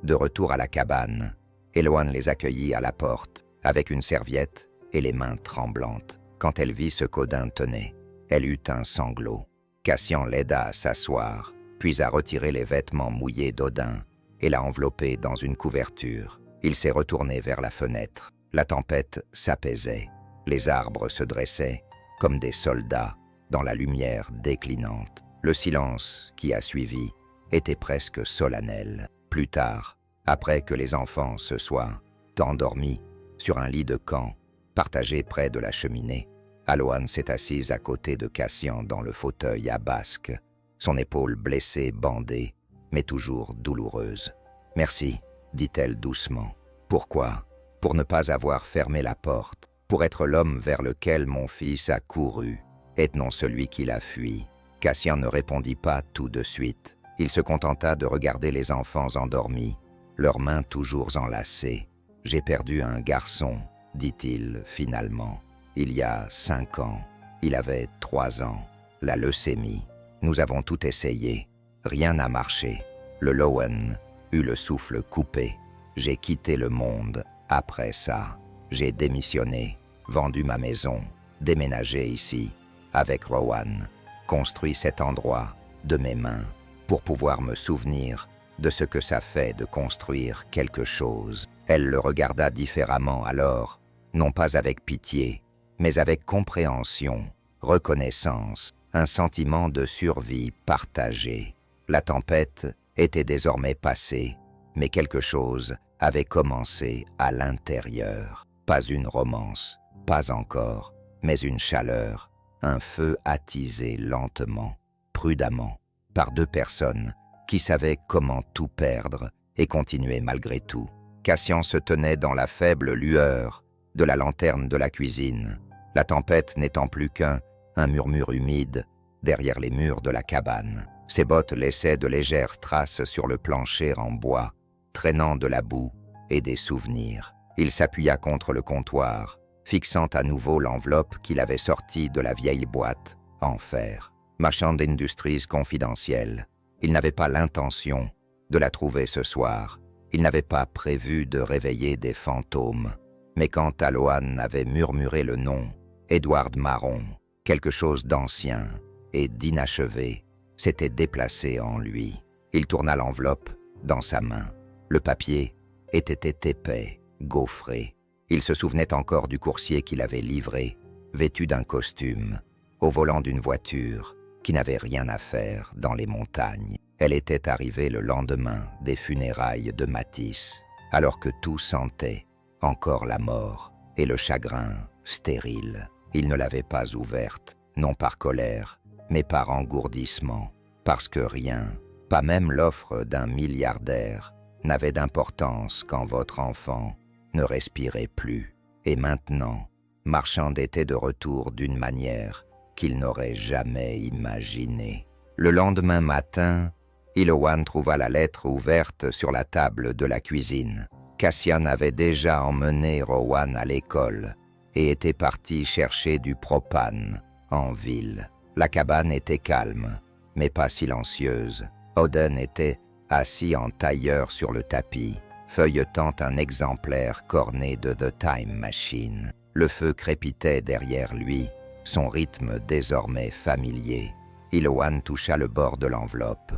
De retour à la cabane, Eloan les accueillit à la porte, avec une serviette et les mains tremblantes. Quand elle vit ce qu'Oden tenait, elle eut un sanglot. Cassian l'aida à s'asseoir, puis à retirer les vêtements mouillés d'Oden et l'a enveloppé dans une couverture. Il s'est retourné vers la fenêtre. La tempête s'apaisait. Les arbres se dressaient, comme des soldats, dans la lumière déclinante. Le silence qui a suivi était presque solennel. Plus tard, après que les enfants se soient endormis sur un lit de camp, partagé près de la cheminée, Aloan s'est assise à côté de Cassian dans le fauteuil à basque, son épaule blessée, bandée, mais toujours douloureuse. « Merci, » dit-elle doucement. « Pourquoi ? Pour ne pas avoir fermé la porte, pour être l'homme vers lequel mon fils a couru, et non celui qui l'a fui. » Cassian ne répondit pas tout de suite. Il se contenta de regarder les enfants endormis, leurs mains toujours enlacées. « J'ai perdu un garçon, » dit-il finalement. « Il y a 5 ans. Il avait 3 ans. La leucémie. Nous avons tout essayé. Rien n'a marché. Le Lowen eut le souffle coupé. J'ai quitté le monde. Après ça, j'ai démissionné, vendu ma maison, déménagé ici, avec Rohan, construit cet endroit de mes mains pour pouvoir me souvenir de ce que ça fait de construire quelque chose. » Elle le regarda différemment alors, non pas avec pitié, mais avec compréhension, reconnaissance, un sentiment de survie partagé. La tempête était désormais passée, mais quelque chose avait commencé à l'intérieur. Pas une romance, pas encore, mais une chaleur, un feu attisé lentement, prudemment, par 2 personnes qui savaient comment tout perdre et continuer malgré tout. Cassian se tenait dans la faible lueur de la lanterne de la cuisine, la tempête n'étant plus qu'un murmure humide derrière les murs de la cabane. Ses bottes laissaient de légères traces sur le plancher en bois, traînant de la boue et des souvenirs. Il s'appuya contre le comptoir, fixant à nouveau l'enveloppe qu'il avait sortie de la vieille boîte en fer. Marchand Industries confidentielle. Il n'avait pas l'intention de la trouver ce soir. Il n'avait pas prévu de réveiller des fantômes. Mais quand Alohan avait murmuré le nom, Edward Marron, quelque chose d'ancien et d'inachevé s'était déplacé en lui. Il tourna l'enveloppe dans sa main. Le papier était épais, gaufré. Il se souvenait encore du coursier qu'il avait livré, vêtu d'un costume, au volant d'une voiture qui n'avait rien à faire dans les montagnes. Elle était arrivée le lendemain des funérailles de Matisse, alors que tout sentait encore la mort et le chagrin stérile. Il ne l'avait pas ouverte, non par colère, mais par engourdissement, parce que rien, pas même l'offre d'un milliardaire, n'avait d'importance quand votre enfant ne respirait plus. Et maintenant, Marchand était de retour d'une manière qu'il n'aurait jamais imaginée. Le lendemain matin, Ilowan trouva la lettre ouverte sur la table de la cuisine. Cassian avait déjà emmené Rowan à l'école et était parti chercher du propane en ville. La cabane était calme, mais pas silencieuse. Oden était assis en tailleur sur le tapis, feuilletant un exemplaire corné de The Time Machine. Le feu crépitait derrière lui, son rythme désormais familier. Ilowan toucha le bord de l'enveloppe.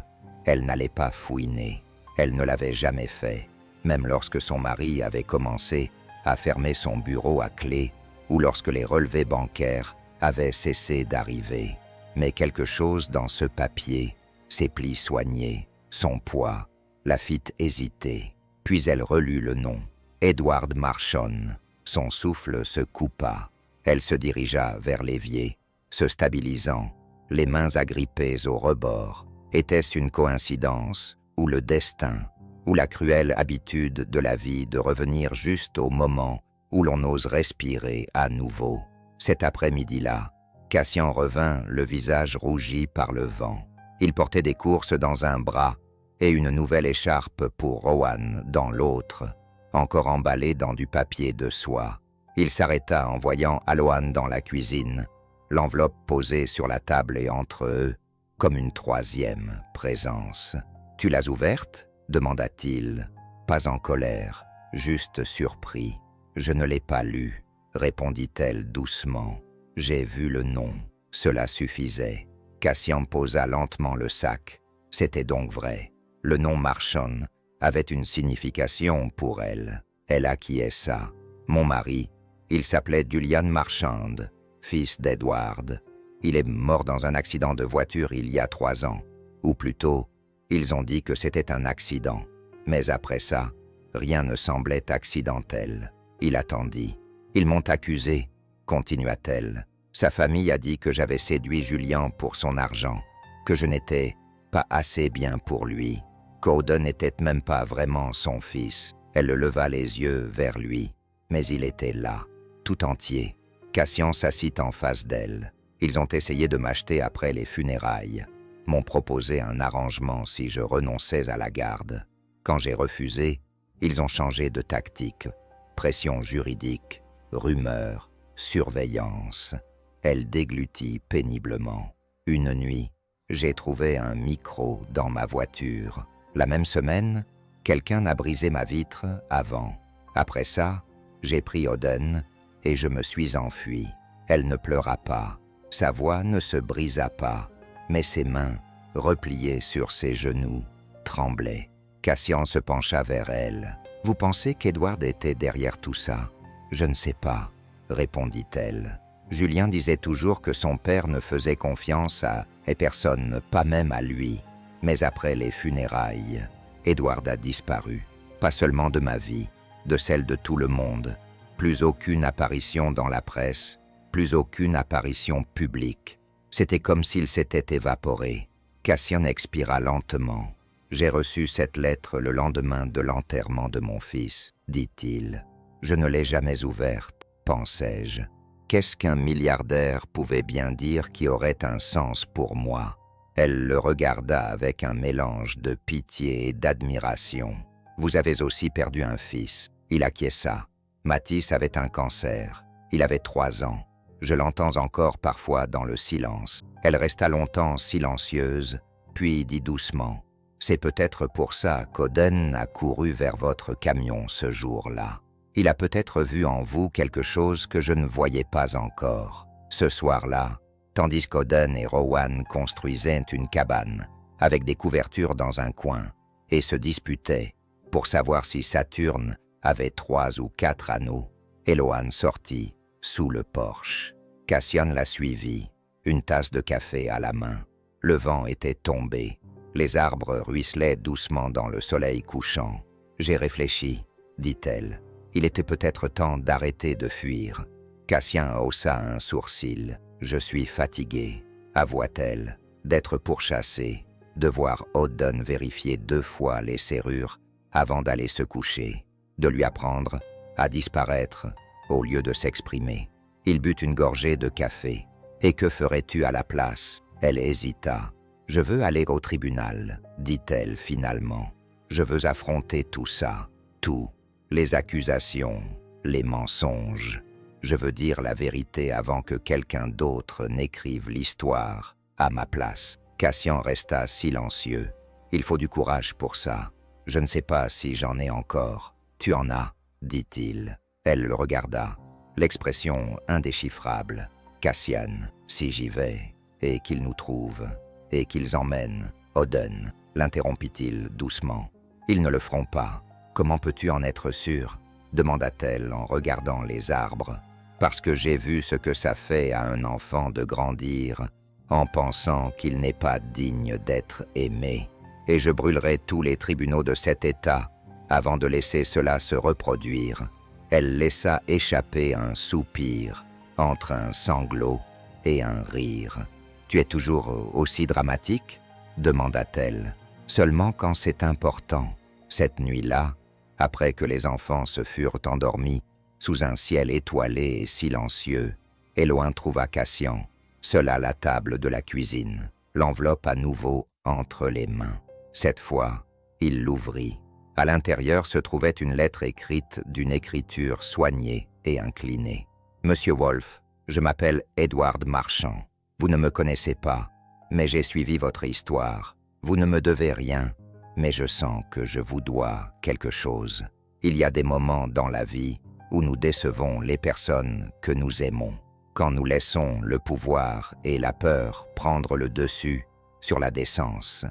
Elle n'allait pas fouiner. Elle ne l'avait jamais fait, même lorsque son mari avait commencé à fermer son bureau à clé ou lorsque les relevés bancaires avaient cessé d'arriver. Mais quelque chose dans ce papier, ses plis soignés, son poids, la fit hésiter. Puis elle relut le nom, Edward Marchand. Son souffle se coupa. Elle se dirigea vers l'évier, se stabilisant, les mains agrippées au rebord. Était-ce une coïncidence, ou le destin, ou la cruelle habitude de la vie de revenir juste au moment où l'on ose respirer à nouveau? Cet après-midi-là, Cassian revint, le visage rougi par le vent. Il portait des courses dans un bras et une nouvelle écharpe pour Rowan dans l'autre, encore emballée dans du papier de soie. Il s'arrêta en voyant Alohan dans la cuisine, l'enveloppe posée sur la table et entre eux, comme une troisième présence. « Tu l'as ouverte ?» demanda-t-il, pas en colère, juste surpris. « Je ne l'ai pas lue », répondit-elle doucement. « J'ai vu le nom. » Cela suffisait. Cassian posa lentement le sac. C'était donc vrai. Le nom Marchand avait une signification pour elle. Elle acquiesça. « Mon mari, il s'appelait Julian Marchand, fils d'Edward. Il est mort dans un accident de voiture il y a 3 ans. Ou plutôt, ils ont dit que c'était un accident. Mais après ça, rien ne semblait accidentel. Il attendit. Ils m'ont accusé, continua-t-elle. Sa famille a dit que j'avais séduit Julien pour son argent, que je n'étais pas assez bien pour lui, qu'Oden n'était même pas vraiment son fils. Elle leva les yeux vers lui, mais il était là, tout entier. Cassian s'assit en face d'elle. Ils ont essayé de m'acheter après les funérailles, m'ont proposé un arrangement si je renonçais à la garde. Quand j'ai refusé, ils ont changé de tactique. Pression juridique, rumeurs, surveillance. Elle déglutit péniblement. Une nuit, j'ai trouvé un micro dans ma voiture. La même semaine, quelqu'un a brisé ma vitre avant. Après ça, j'ai pris Oden et je me suis enfui. Elle ne pleura pas. Sa voix ne se brisa pas, mais ses mains, repliées sur ses genoux, tremblaient. Cassian se pencha vers elle. « Vous pensez qu'Edward était derrière tout ça ?»« Je ne sais pas, » répondit-elle. Julien disait toujours que son père ne faisait confiance à personne, pas même à lui. Mais après les funérailles, Edward a disparu. Pas seulement de ma vie, de celle de tout le monde. Plus aucune apparition dans la presse, Plus aucune apparition publique. C'était comme s'il s'était évaporé. Cassian expira lentement. « J'ai reçu cette lettre le lendemain de l'enterrement de mon fils, dit-il. Je ne l'ai jamais ouverte, pensai-je. Qu'est-ce qu'un milliardaire pouvait bien dire qui aurait un sens pour moi? Elle le regarda avec un mélange de pitié et d'admiration. Vous avez aussi perdu un fils. Il acquiesça. Mathis avait un cancer. Il avait 3 ans. Je l'entends encore parfois dans le silence. Elle resta longtemps silencieuse, puis dit doucement. C'est peut-être pour ça qu'Oden a couru vers votre camion ce jour-là. Il a peut-être vu en vous quelque chose que je ne voyais pas encore. Ce soir-là, tandis qu'Oden et Rowan construisaient une cabane, avec des couvertures dans un coin, et se disputaient pour savoir si Saturne avait 3 ou 4 anneaux, Eloan sortit sous le porche. Cassian la suivit, une tasse de café à la main. Le vent était tombé. Les arbres ruisselaient doucement dans le soleil couchant. « J'ai réfléchi, dit-elle. Il était peut-être temps d'arrêter de fuir. » Cassian haussa un sourcil. « Je suis fatigué, avoua-t-elle, d'être pourchassée, de voir Oden vérifier 2 fois les serrures avant d'aller se coucher, de lui apprendre à disparaître au lieu de s'exprimer. » Il but une gorgée de café. « Et que ferais-tu à la place ?» Elle hésita. « Je veux aller au tribunal, dit-elle finalement. Je veux affronter tout ça, tout, les accusations, les mensonges. Je veux dire la vérité avant que quelqu'un d'autre n'écrive l'histoire à ma place. » Cassian resta silencieux. « Il faut du courage pour ça. Je ne sais pas si j'en ai encore. Tu en as, dit-il. » Elle le regarda. L'expression indéchiffrable. « Cassian, si j'y vais, et qu'ils nous trouvent, et qu'ils emmènent Oden, l'interrompit-il doucement. Ils ne le feront pas. Comment peux-tu en être sûr ? Demanda-t-elle en regardant les arbres. Parce que j'ai vu ce que ça fait à un enfant de grandir en pensant qu'il n'est pas digne d'être aimé. Et je brûlerai tous les tribunaux de cet État avant de laisser cela se reproduire. » Elle laissa échapper un soupir entre un sanglot et un rire. « Tu es toujours aussi dramatique ?» demanda-t-elle. « Seulement quand c'est important. » Cette nuit-là, après que les enfants se furent endormis, sous un ciel étoilé et silencieux, Eloan trouva Cassian, seul à la table de la cuisine, l'enveloppe à nouveau entre les mains. Cette fois, il l'ouvrit. À l'intérieur se trouvait une lettre écrite d'une écriture soignée et inclinée. « Monsieur Wolf, je m'appelle Edward Marchand. Vous ne me connaissez pas, mais j'ai suivi votre histoire. Vous ne me devez rien, mais je sens que je vous dois quelque chose. Il y a des moments dans la vie où nous décevons les personnes que nous aimons, quand nous laissons le pouvoir et la peur prendre le dessus sur la décence.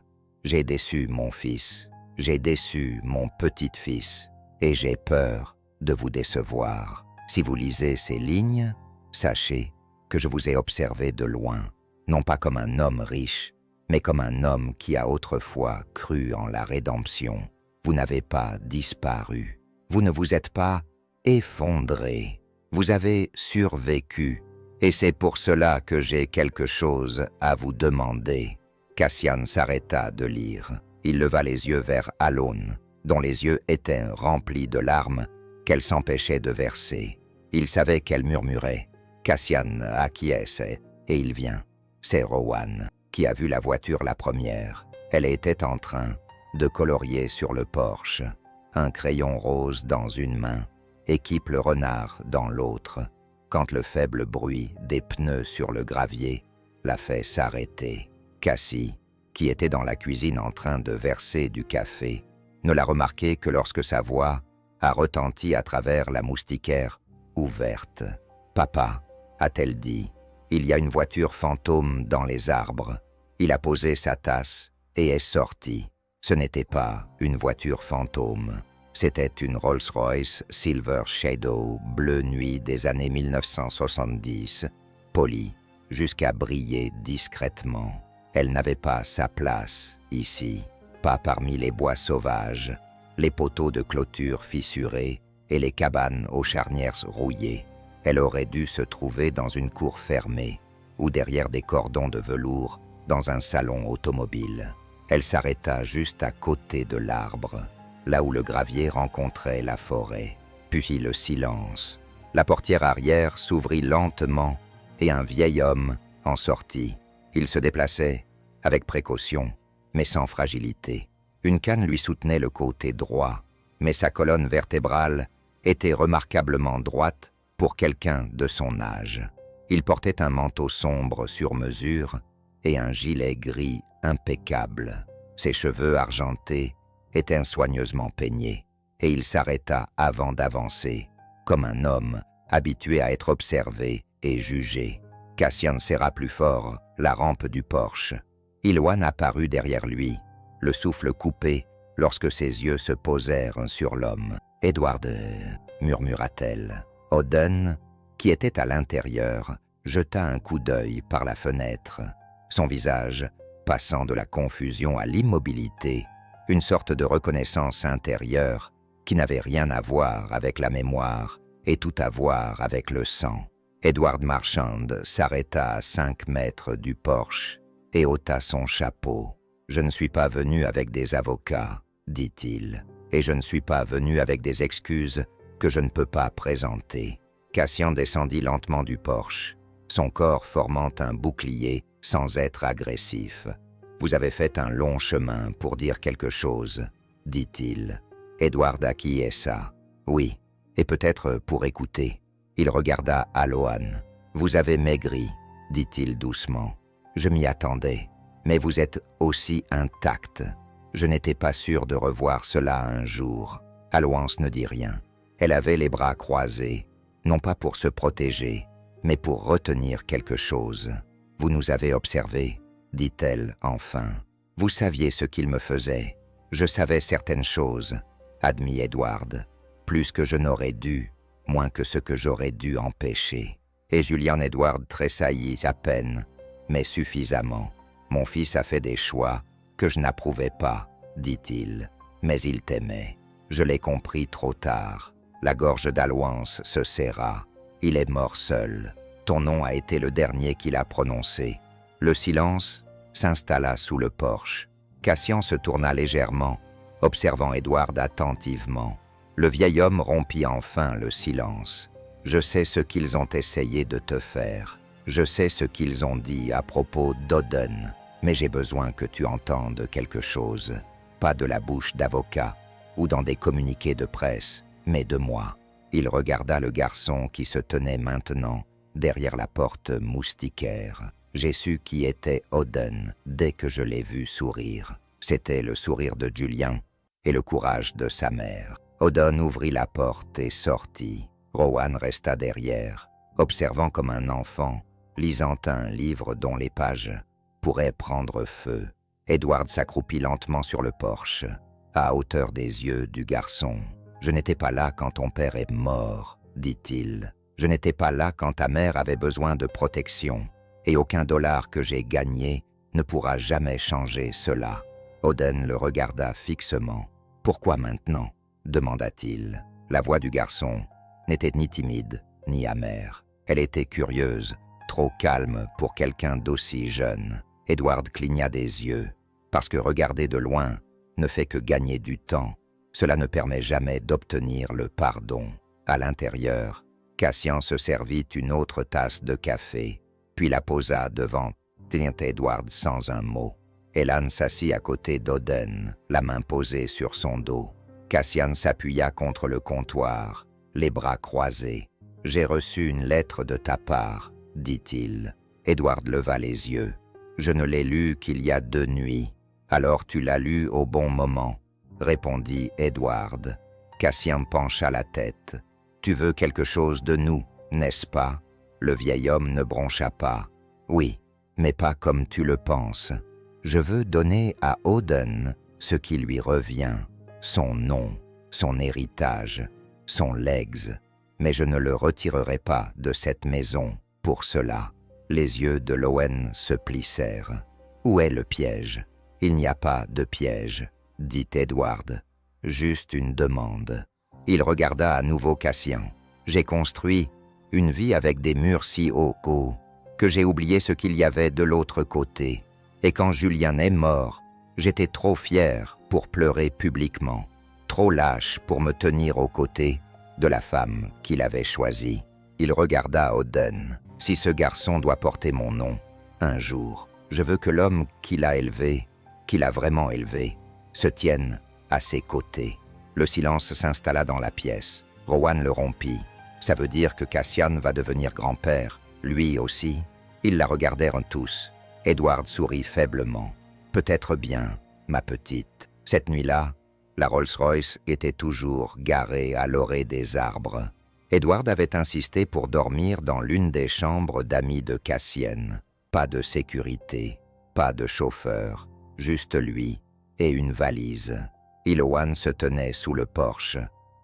J'ai déçu mon fils. J'ai déçu mon petit-fils et j'ai peur de vous décevoir. Si vous lisez ces lignes, sachez que je vous ai observé de loin, non pas comme un homme riche, mais comme un homme qui a autrefois cru en la rédemption. Vous n'avez pas disparu. Vous ne vous êtes pas effondré. Vous avez survécu. Et c'est pour cela que j'ai quelque chose à vous demander. » Cassian s'arrêta de lire. Il leva les yeux vers Alone, dont les yeux étaient remplis de larmes qu'elle s'empêchait de verser. Il savait qu'elle murmurait. Cassian acquiesçait, et il vient. C'est Rowan, qui a vu la voiture la première. Elle était en train de colorier sur le porche. Un crayon rose dans une main, équipe le renard dans l'autre, quand le faible bruit des pneus sur le gravier l'a fait s'arrêter. Cassie, qui était dans la cuisine en train de verser du café, ne l'a remarqué que lorsque sa voix a retenti à travers la moustiquaire ouverte. « Papa, a-t-elle dit, il y a une voiture fantôme dans les arbres. » Il a posé sa tasse et est sorti. Ce n'était pas une voiture fantôme. C'était une Rolls-Royce Silver Shadow bleu nuit des années 1970, polie jusqu'à briller discrètement. Elle n'avait pas sa place ici, pas parmi les bois sauvages, les poteaux de clôture fissurés et les cabanes aux charnières rouillées. Elle aurait dû se trouver dans une cour fermée ou derrière des cordons de velours dans un salon automobile. Elle s'arrêta juste à côté de l'arbre, là où le gravier rencontrait la forêt. Puis le silence. La portière arrière s'ouvrit lentement et un vieil homme en sortit. Il se déplaçait avec précaution, mais sans fragilité. Une canne lui soutenait le côté droit, mais sa colonne vertébrale était remarquablement droite pour quelqu'un de son âge. Il portait un manteau sombre sur mesure et un gilet gris impeccable. Ses cheveux argentés étaient soigneusement peignés, et il s'arrêta avant d'avancer, comme un homme habitué à être observé et jugé. Cassian serra plus fort la rampe du porche. Ilouane apparut derrière lui, le souffle coupé lorsque ses yeux se posèrent sur l'homme. « Edward, murmura-t-elle. Oden, qui était à l'intérieur, jeta un coup d'œil par la fenêtre. Son visage, passant de la confusion à l'immobilité, une sorte de reconnaissance intérieure qui n'avait rien à voir avec la mémoire et tout à voir avec le sang. Edward Marchand s'arrêta à 5 mètres du porche et ôta son chapeau. « Je ne suis pas venu avec des avocats, dit-il, et je ne suis pas venu avec des excuses que je ne peux pas présenter. » Cassian descendit lentement du porche, son corps formant un bouclier sans être agressif. « Vous avez fait un long chemin pour dire quelque chose, dit-il. Edward acquiesça. « Oui, et peut-être pour écouter. » Il regarda Alohan. « Vous avez maigri, dit-il doucement. Je m'y attendais, mais vous êtes aussi intact. Je n'étais pas sûr de revoir cela un jour. » Aloance ne dit rien. Elle avait les bras croisés, non pas pour se protéger, mais pour retenir quelque chose. « Vous nous avez observés, dit-elle enfin. Vous saviez ce qu'il me faisait. Je savais certaines choses, admit Edward, plus que je n'aurais dû, moins que ce que j'aurais dû empêcher. » Et Julian Edward tressaillit à peine, mais suffisamment. « Mon fils a fait des choix que je n'approuvais pas, dit-il, mais il t'aimait. Je l'ai compris trop tard. » La gorge d'Aloance se serra. « Il est mort seul. Ton nom a été le dernier qu'il a prononcé. » Le silence s'installa sous le porche. Cassian se tourna légèrement, observant Edward attentivement. Le vieil homme rompit enfin le silence. « Je sais ce qu'ils ont essayé de te faire. Je sais ce qu'ils ont dit à propos d'Oden. Mais j'ai besoin que tu entendes quelque chose. Pas de la bouche d'avocat ou dans des communiqués de presse, mais de moi. » Il regarda le garçon qui se tenait maintenant derrière la porte moustiquaire. J'ai su qui était Oden dès que je l'ai vu sourire. C'était le sourire de Julien et le courage de sa mère. Oden ouvrit la porte et sortit. Rowan resta derrière, observant comme un enfant, lisant un livre dont les pages pourraient prendre feu. Edward s'accroupit lentement sur le porche, à hauteur des yeux du garçon. « Je n'étais pas là quand ton père est mort, dit-il. Je n'étais pas là quand ta mère avait besoin de protection, et aucun dollar que j'ai gagné ne pourra jamais changer cela. » Oden le regarda fixement. « Pourquoi maintenant ?» demanda-t-il. La voix du garçon n'était ni timide, ni amère. Elle était curieuse, trop calme pour quelqu'un d'aussi jeune. Edward cligna des yeux, parce que regarder de loin ne fait que gagner du temps. Cela ne permet jamais d'obtenir le pardon. À l'intérieur, Cassian se servit une autre tasse de café, puis la posa devant Edward sans un mot. Elan s'assit à côté d'Oden, la main posée sur son dos. Cassian s'appuya contre le comptoir, les bras croisés. « J'ai reçu une lettre de ta part, dit-il. » Edward leva les yeux. « Je ne l'ai lue qu'il y a 2 nuits. Alors tu l'as lue au bon moment, répondit Edward. Cassian pencha la tête. « Tu veux quelque chose de nous, n'est-ce pas ?» Le vieil homme ne broncha pas. « Oui, mais pas comme tu le penses. Je veux donner à Oden ce qui lui revient, son nom, son héritage, son legs, mais je ne le retirerai pas de cette maison pour cela. » Les yeux de Lowen se plissèrent. « Où est le piège ?»« Il n'y a pas de piège, » dit Edward. « Juste une demande. » Il regarda à nouveau Cassian. « J'ai construit une vie avec des murs si hauts que j'ai oublié ce qu'il y avait de l'autre côté. Et quand Julien est mort, j'étais trop fier pour pleurer publiquement, trop lâche pour me tenir aux côtés de la femme qu'il avait choisie. Il regarda Oden. Si ce garçon doit porter mon nom, un jour, je veux que l'homme qu'il a élevé, qu'il a vraiment élevé, se tienne à ses côtés. Le silence s'installa dans la pièce. Rowan le rompit. Ça veut dire que Cassian va devenir grand-père, lui aussi. Ils la regardèrent tous. Edward sourit faiblement. Peut-être bien, ma petite. Cette nuit-là, la Rolls-Royce était toujours garée à l'orée des arbres. Edward avait insisté pour dormir dans l'une des chambres d'amis de Cassian. Pas de sécurité, pas de chauffeur, juste lui et une valise. Iloan se tenait sous le porche,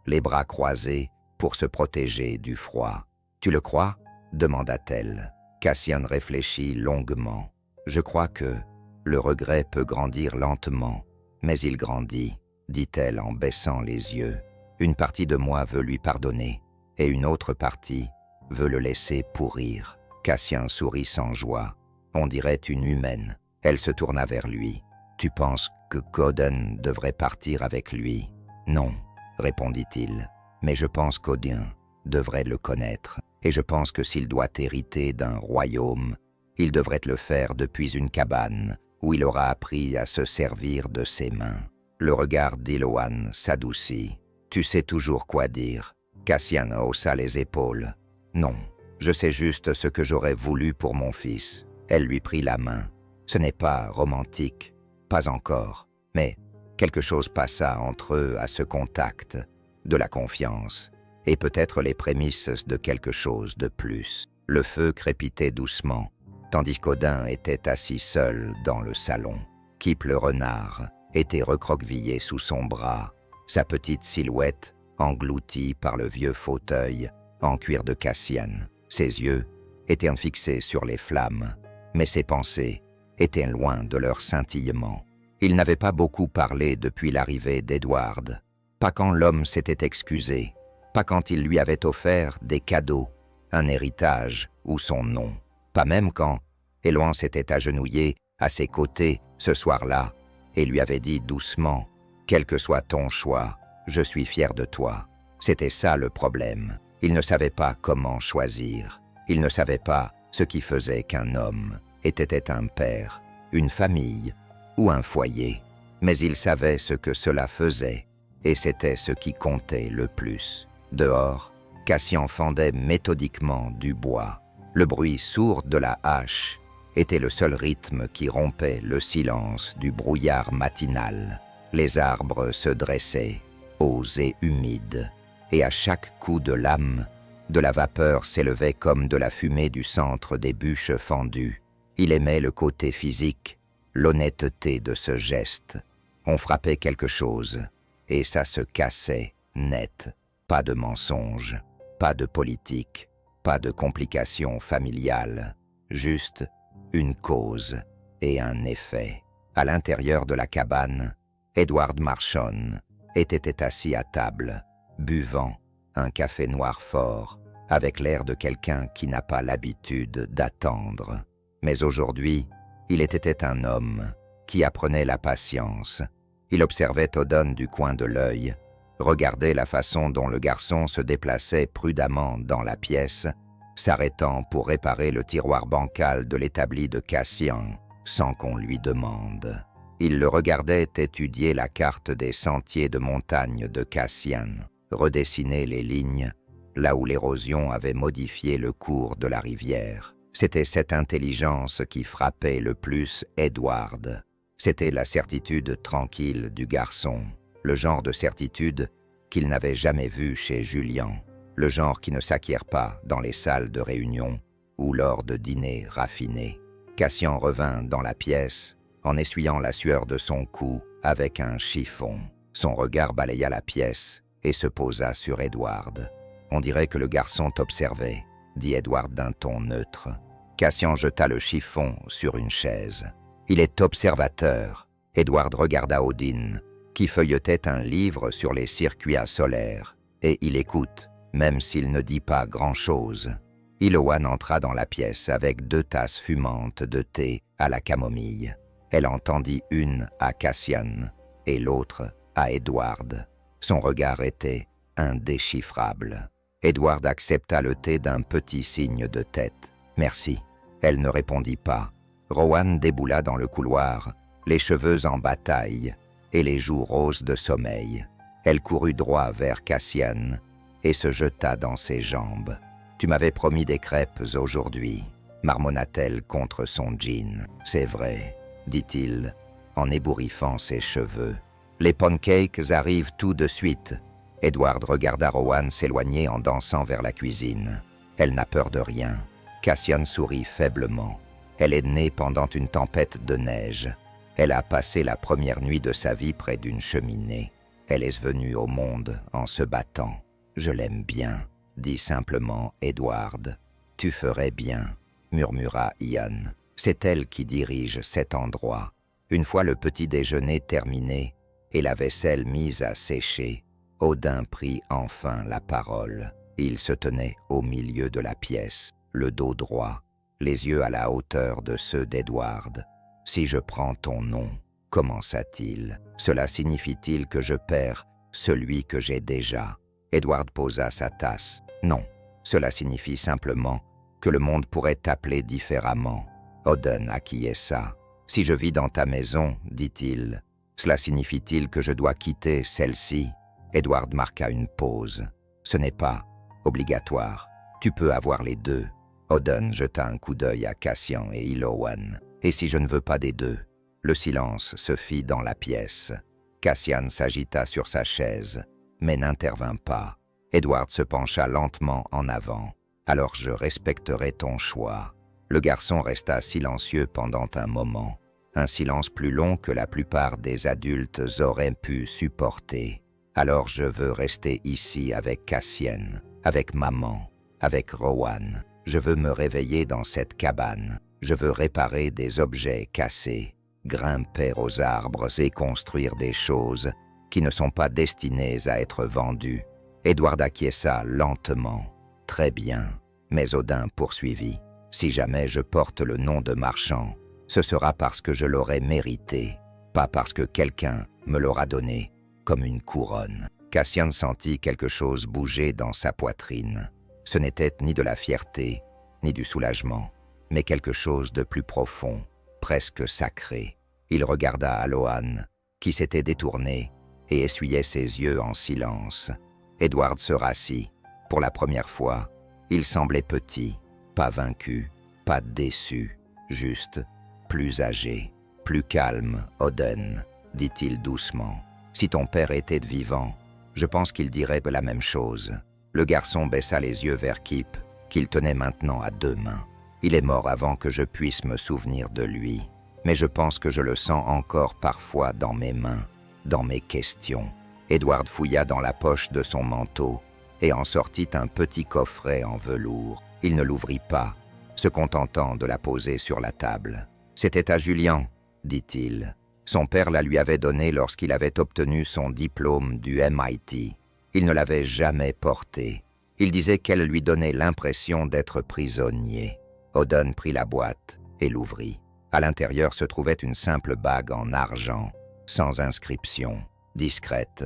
les bras croisés pour se protéger du froid. « Tu le crois ?» demanda-t-elle. Cassian réfléchit longuement. « Je crois que le regret peut grandir lentement, mais il grandit, dit-elle en baissant les yeux. Une partie de moi veut lui pardonner, et une autre partie veut le laisser pourrir. » Cassian sourit sans joie. On dirait une humaine. Elle se tourna vers lui. « Tu penses que Godin devrait partir avec lui ?»« Non, répondit-il, mais je pense qu'Odin devrait le connaître, et je pense que s'il doit hériter d'un royaume, il devrait le faire depuis une cabane où il aura appris à se servir de ses mains. » Le regard d'Iloan s'adoucit. « Tu sais toujours quoi dire. » Cassian haussa les épaules. « Non, je sais juste ce que j'aurais voulu pour mon fils. » Elle lui prit la main. « Ce n'est pas romantique, pas encore, mais quelque chose passa entre eux à ce contact, de la confiance, et peut-être les prémices de quelque chose de plus. » Le feu crépitait doucement, tandis qu'Odin était assis seul dans le salon. Kip le renard était recroquevillé sous son bras, sa petite silhouette engloutie par le vieux fauteuil en cuir de Cassian. Ses yeux étaient fixés sur les flammes, mais ses pensées étaient loin de leur scintillement. Il n'avait pas beaucoup parlé depuis l'arrivée d'Edward, pas quand l'homme s'était excusé, pas quand il lui avait offert des cadeaux, un héritage ou son nom, pas même quand Eloan s'était agenouillé à ses côtés ce soir-là et lui avait dit doucement « Quel que soit ton choix, je suis fier de toi. » C'était ça le problème. Il ne savait pas comment choisir. Il ne savait pas ce qui faisait qu'un homme était un père, une famille ou un foyer. Mais il savait ce que cela faisait, et c'était ce qui comptait le plus. Dehors, Cassian fendait méthodiquement du bois. Le bruit sourd de la hache était le seul rythme qui rompait le silence du brouillard matinal. Les arbres se dressaient, hauts et humides, et à chaque coup de lame, de la vapeur s'élevait comme de la fumée du centre des bûches fendues. Il aimait le côté physique, l'honnêteté de ce geste. On frappait quelque chose, et ça se cassait net. Pas de mensonge, pas de politique, pas de complications familiales, juste une cause et un effet. À l'intérieur de la cabane, Edward Marshon était assis à table, buvant un café noir fort, avec l'air de quelqu'un qui n'a pas l'habitude d'attendre. Mais aujourd'hui, il était un homme qui apprenait la patience. Il observait Odin du coin de l'œil, regardait la façon dont le garçon se déplaçait prudemment dans la pièce, s'arrêtant pour réparer le tiroir bancal de l'établi de Cassian, sans qu'on lui demande. Il le regardait étudier la carte des sentiers de montagne de Cassian, redessiner les lignes, là où l'érosion avait modifié le cours de la rivière. C'était cette intelligence qui frappait le plus Edward. C'était la certitude tranquille du garçon, le genre de certitude qu'il n'avait jamais vue chez Julien, le genre qui ne s'acquiert pas dans les salles de réunion ou lors de dîners raffinés. Cassian revint dans la pièce en essuyant la sueur de son cou avec un chiffon. Son regard balaya la pièce et se posa sur Edward. « On dirait que le garçon t'observait », dit Edward d'un ton neutre. Cassian jeta le chiffon sur une chaise. « Il est observateur. » Edward regarda Odin, qui feuilletait un livre sur les circuits solaires. « Et il écoute, même s'il ne dit pas grand-chose. Iloan entra dans la pièce avec 2 tasses fumantes de thé à la camomille. Elle en tendit une à Cassian et l'autre à Edward. Son regard était indéchiffrable. Edward accepta le thé d'un petit signe de tête. « Merci ». Elle ne répondit pas. Rowan déboula dans le couloir, les cheveux en bataille et les joues roses de sommeil. Elle courut droit vers Cassian et se jeta dans ses jambes. « Tu m'avais promis des crêpes aujourd'hui », marmonna-t-elle contre son jean. « C'est vrai », dit-il, en ébouriffant ses cheveux. « Les pancakes arrivent tout de suite. » Edward regarda Rowan s'éloigner en dansant vers la cuisine. Elle n'a peur de rien. Cassian sourit faiblement. Elle est née pendant une tempête de neige. Elle a passé la première nuit de sa vie près d'une cheminée. Elle est venue au monde en se battant. « Je l'aime bien », dit simplement Edward. « Tu ferais bien », murmura Ian. C'est elle qui dirige cet endroit. Une fois le petit déjeuner terminé et la vaisselle mise à sécher, Odin prit enfin la parole. Il se tenait au milieu de la pièce, le dos droit, les yeux à la hauteur de ceux d'Edward. « Si je prends ton nom, commença-t-il, cela signifie-t-il que je perds celui que j'ai déjà ?» Edward posa sa tasse. « Non, cela signifie simplement que le monde pourrait t'appeler différemment. » Odin acquiesça. « Si je vis dans ta maison, dit-il, cela signifie-t-il que je dois quitter celle-ci ?» Edward marqua une pause. « Ce n'est pas obligatoire. Tu peux avoir les deux. » Odin jeta un coup d'œil à Cassian et Iloan. « Et si je ne veux pas des deux ?» Le silence se fit dans la pièce. Cassian s'agita sur sa chaise, mais n'intervint pas. Edward se pencha lentement en avant. « Alors je respecterai ton choix. » Le garçon resta silencieux pendant un moment. Un silence plus long que la plupart des adultes auraient pu supporter. « Alors je veux rester ici avec Cassian, avec maman, avec Rowan. Je veux me réveiller dans cette cabane. Je veux réparer des objets cassés, grimper aux arbres et construire des choses qui ne sont pas destinées à être vendues. » Edward acquiesça lentement. « Très bien. » Mais Odin poursuivit. « Si jamais je porte le nom de marchand, ce sera parce que je l'aurai mérité, pas parce que quelqu'un me l'aura donné comme une couronne. » Cassian sentit quelque chose bouger dans sa poitrine. Ce n'était ni de la fierté, ni du soulagement, mais quelque chose de plus profond, presque sacré. Il regarda Aloan, qui s'était détourné et essuyait ses yeux en silence. Edward se rassit. Pour la première fois, il semblait petit, pas vaincu, pas déçu, juste plus âgé, plus calme, Odin, dit-il doucement. « Si ton père était vivant, je pense qu'il dirait la même chose. » Le garçon baissa les yeux vers Kip, qu'il tenait maintenant à 2 mains. « Il est mort avant que je puisse me souvenir de lui, mais je pense que je le sens encore parfois dans mes mains, dans mes questions. » Edward fouilla dans la poche de son manteau et en sortit un petit coffret en velours. Il ne l'ouvrit pas, se contentant de la poser sur la table. « C'était à Julian, » dit-il. Son père la lui avait donnée lorsqu'il avait obtenu son diplôme du MIT. Il ne l'avait jamais portée. Il disait qu'elle lui donnait l'impression d'être prisonnier. Odin prit la boîte et l'ouvrit. À l'intérieur se trouvait une simple bague en argent, sans inscription, discrète.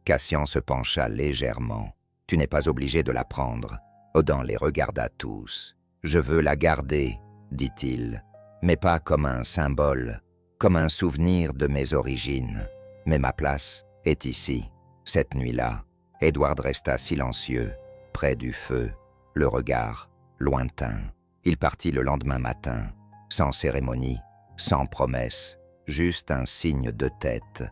Cassian se pencha légèrement. « Tu n'es pas obligé de la prendre. » Odin les regarda tous. « Je veux la garder, » dit-il, « mais pas comme un symbole, comme un souvenir de mes origines. Mais ma place est ici. » Cette nuit-là, Edward resta silencieux, près du feu, le regard lointain. Il partit le lendemain matin, sans cérémonie, sans promesse, juste un signe de tête,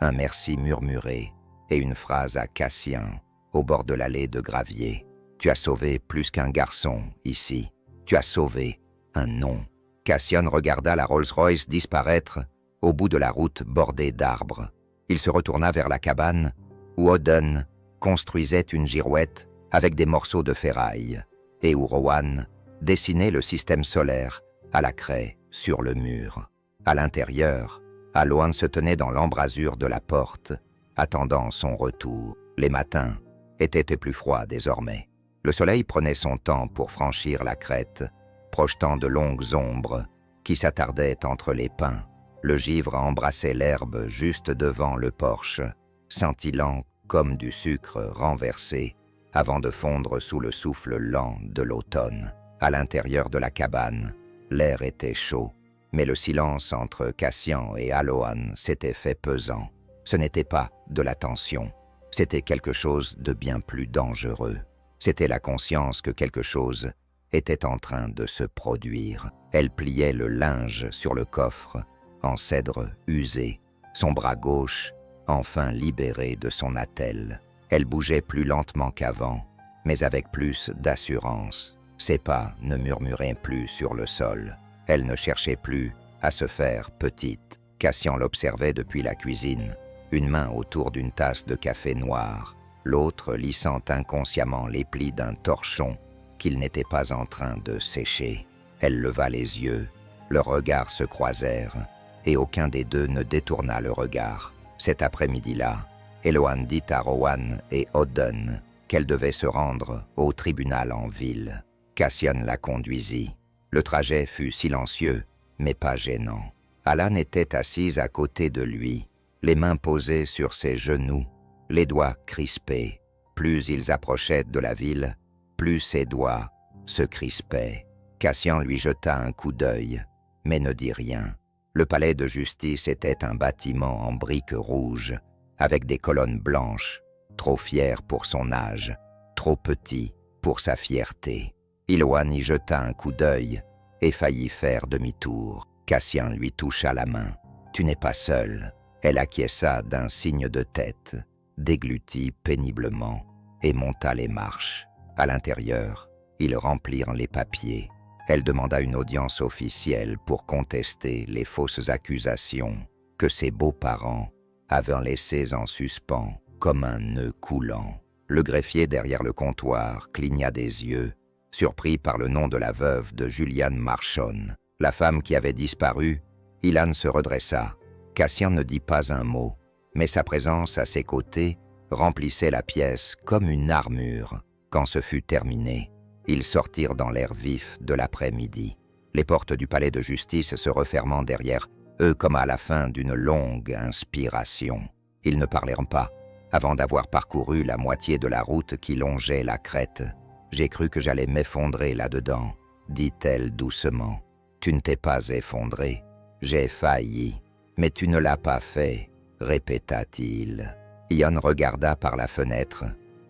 un merci murmuré et une phrase à Cassian, au bord de l'allée de gravier. « Tu as sauvé plus qu'un garçon, ici. Tu as sauvé un nom. » Cassian regarda la Rolls-Royce disparaître au bout de la route bordée d'arbres. Il se retourna vers la cabane où Odin construisait une girouette avec des morceaux de ferraille et où Rowan dessinait le système solaire à la craie sur le mur. À l'intérieur, Aloan se tenait dans l'embrasure de la porte, attendant son retour. Les matins, était plus froid désormais. Le soleil prenait son temps pour franchir la crête, projetant de longues ombres qui s'attardaient entre les pins. Le givre embrassait l'herbe juste devant le porche, scintillant comme du sucre renversé, avant de fondre sous le souffle lent de l'automne. À l'intérieur de la cabane, l'air était chaud, mais le silence entre Cassian et Alohan s'était fait pesant. Ce n'était pas de la tension, c'était quelque chose de bien plus dangereux. C'était la conscience que quelque chose était en train de se produire. Elle pliait le linge sur le coffre, en cèdre usé, son bras gauche, enfin libéré de son attelle. Elle bougeait plus lentement qu'avant, mais avec plus d'assurance. Ses pas ne murmuraient plus sur le sol. Elle ne cherchait plus à se faire petite. Cassian l'observait depuis la cuisine, une main autour d'une tasse de café noir, l'autre lissant inconsciemment les plis d'un torchon qu'il n'était pas en train de sécher. Elle leva les yeux, leurs regards se croisèrent, et aucun des deux ne détourna le regard. Cet après-midi-là, Eloane dit à Rowan et Odden qu'elle devait se rendre au tribunal en ville. Cassian la conduisit. Le trajet fut silencieux, mais pas gênant. Alan était assise à côté de lui, les mains posées sur ses genoux, les doigts crispés. Plus ils approchaient de la ville, plus ses doigts se crispaient. Cassian lui jeta un coup d'œil, mais ne dit rien. Le palais de justice était un bâtiment en briques rouges, avec des colonnes blanches, trop fier pour son âge, trop petit pour sa fierté. Iloane y jeta un coup d'œil et faillit faire demi-tour. Cassian lui toucha la main. « Tu n'es pas seule. » Elle acquiesça d'un signe de tête, déglutit péniblement et monta les marches. À l'intérieur, ils remplirent les papiers. Elle demanda une audience officielle pour contester les fausses accusations que ses beaux-parents avaient laissées en suspens comme un nœud coulant. Le greffier derrière le comptoir cligna des yeux, surpris par le nom de la veuve de Julian Marshon, la femme qui avait disparu. Ilan se redressa. Cassian ne dit pas un mot, mais sa présence à ses côtés remplissait la pièce comme une armure. Quand ce fut terminé, ils sortirent dans l'air vif de l'après-midi, les portes du palais de justice se refermant derrière eux comme à la fin d'une longue inspiration. Ils ne parlèrent pas, avant d'avoir parcouru la moitié de la route qui longeait la crête. « J'ai cru que j'allais m'effondrer là-dedans, » dit-elle doucement. « Tu ne t'es pas effondré. J'ai failli. Mais tu ne l'as pas fait, » répéta-t-il. Ian regarda par la fenêtre,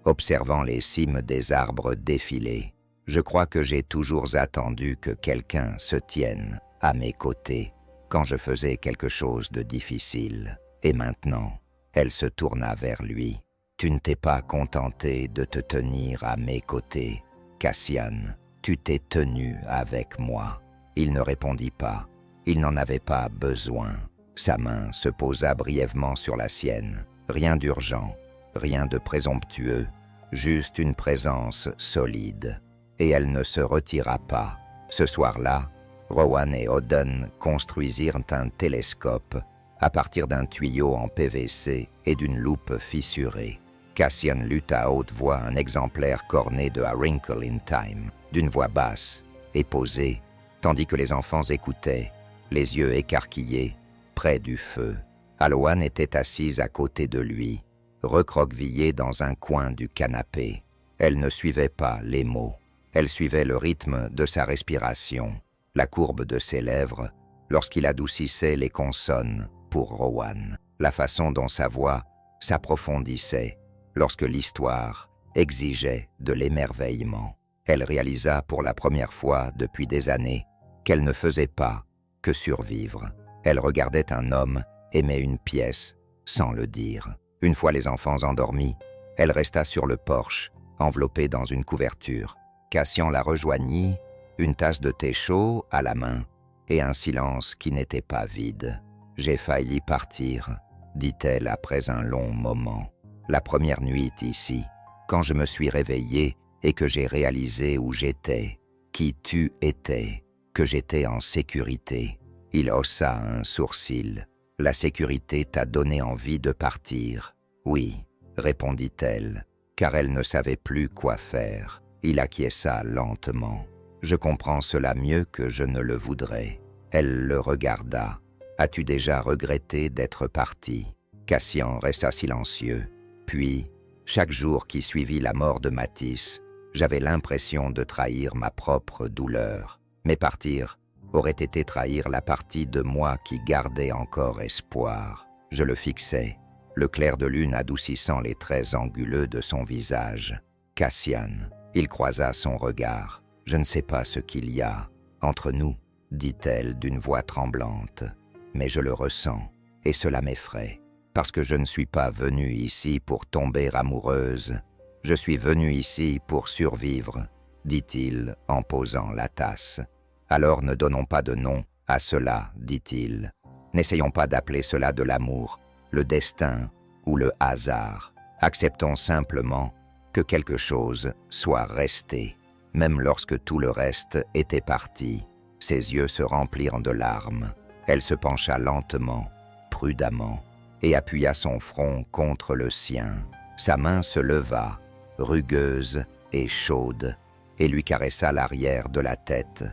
observant les cimes des arbres défiler. « Je crois que j'ai toujours attendu que quelqu'un se tienne à mes côtés quand je faisais quelque chose de difficile. Et maintenant, » elle se tourna vers lui. « Tu ne t'es pas contenté de te tenir à mes côtés, Cassian. Tu t'es tenu avec moi. » Il ne répondit pas. Il n'en avait pas besoin. Sa main se posa brièvement sur la sienne. Rien d'urgent, rien de présomptueux, juste une présence solide. Et elle ne se retira pas. Ce soir-là, Rowan et Odden construisirent un télescope à partir d'un tuyau en PVC et d'une loupe fissurée. Cassian lut à haute voix un exemplaire corné de A Wrinkle in Time, d'une voix basse et posée, tandis que les enfants écoutaient, les yeux écarquillés, près du feu. Alohan était assise à côté de lui, recroquevillée dans un coin du canapé. Elle ne suivait pas les mots. Elle suivait le rythme de sa respiration, la courbe de ses lèvres, lorsqu'il adoucissait les consonnes pour Rowan, la façon dont sa voix s'approfondissait lorsque l'histoire exigeait de l'émerveillement. Elle réalisa pour la première fois depuis des années qu'elle ne faisait pas que survivre. Elle regardait un homme aimer une pièce sans le dire. Une fois les enfants endormis, elle resta sur le porche, enveloppée dans une couverture. Cassian la rejoignit, une tasse de thé chaud à la main et un silence qui n'était pas vide. « J'ai failli partir », dit-elle après un long moment. « La première nuit ici, quand je me suis réveillée et que j'ai réalisé où j'étais, qui tu étais, que j'étais en sécurité. » Il haussa un sourcil. « La sécurité t'a donné envie de partir. » « Oui, » répondit-elle. car elle ne savait plus quoi faire. Il acquiesça lentement. « Je comprends cela mieux que je ne le voudrais. » Elle le regarda. « As-tu déjà regretté d'être parti ?» Cassian resta silencieux. Puis, chaque jour qui suivit la mort de Matisse, j'avais l'impression de trahir ma propre douleur. Mais partir aurait été trahir la partie de moi qui gardait encore espoir. Je le fixais, le clair de lune adoucissant les traits anguleux de son visage. « Cassian !» Il croisa son regard. « Je ne sais pas ce qu'il y a entre nous, » dit-elle d'une voix tremblante. « Mais je le ressens, et cela m'effraie, parce que je ne suis pas venue ici pour tomber amoureuse. Je suis venue ici pour survivre, » dit-il en posant la tasse. « Alors ne donnons pas de nom à cela, » dit-il. « N'essayons pas d'appeler cela de l'amour, le destin ou le hasard. Acceptons simplement que quelque chose soit resté. » Même lorsque tout le reste était parti, ses yeux se remplirent de larmes. Elle se pencha lentement, prudemment, et appuya son front contre le sien. Sa main se leva, rugueuse et chaude, et lui caressa l'arrière de la tête.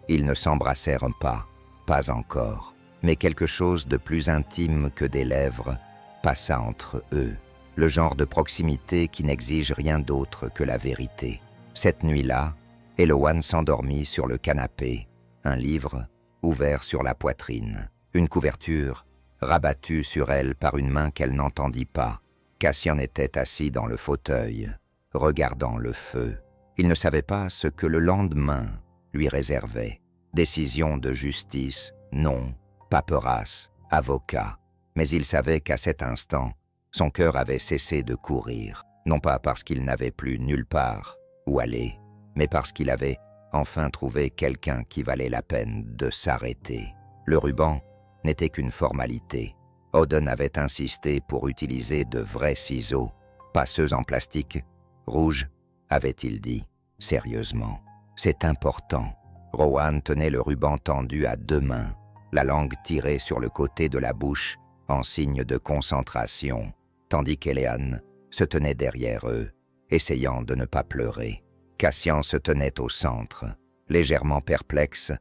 Ils ne s'embrassèrent pas encore, mais quelque chose de plus intime que des lèvres passa entre eux, le genre de proximité qui n'exige rien d'autre que la vérité. Cette nuit-là, Eloane s'endormit sur le canapé, un livre ouvert sur la poitrine, une couverture rabattue sur elle par une main qu'elle n'entendit pas. Cassian était assis dans le fauteuil, regardant le feu. Il ne savait pas ce que le lendemain lui réservait. Décision de justice, non, paperasse, avocat. Mais il savait qu'à cet instant, son cœur avait cessé de courir, non pas parce qu'il n'avait plus nulle part où aller, mais parce qu'il avait enfin trouvé quelqu'un qui valait la peine de s'arrêter. Le ruban n'était qu'une formalité. Auden avait insisté pour utiliser de vrais ciseaux, pas ceux en plastique. Rouge, avait-il dit, sérieusement. C'est important. Rowan tenait le ruban tendu à deux mains, la langue tirée sur le côté de la bouche en signe de concentration, tandis qu'Eleane se tenait derrière eux, essayant de ne pas pleurer. Cassian se tenait au centre, légèrement perplexe,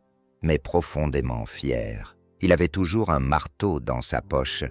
mais profondément fier. Il avait toujours un marteau dans sa poche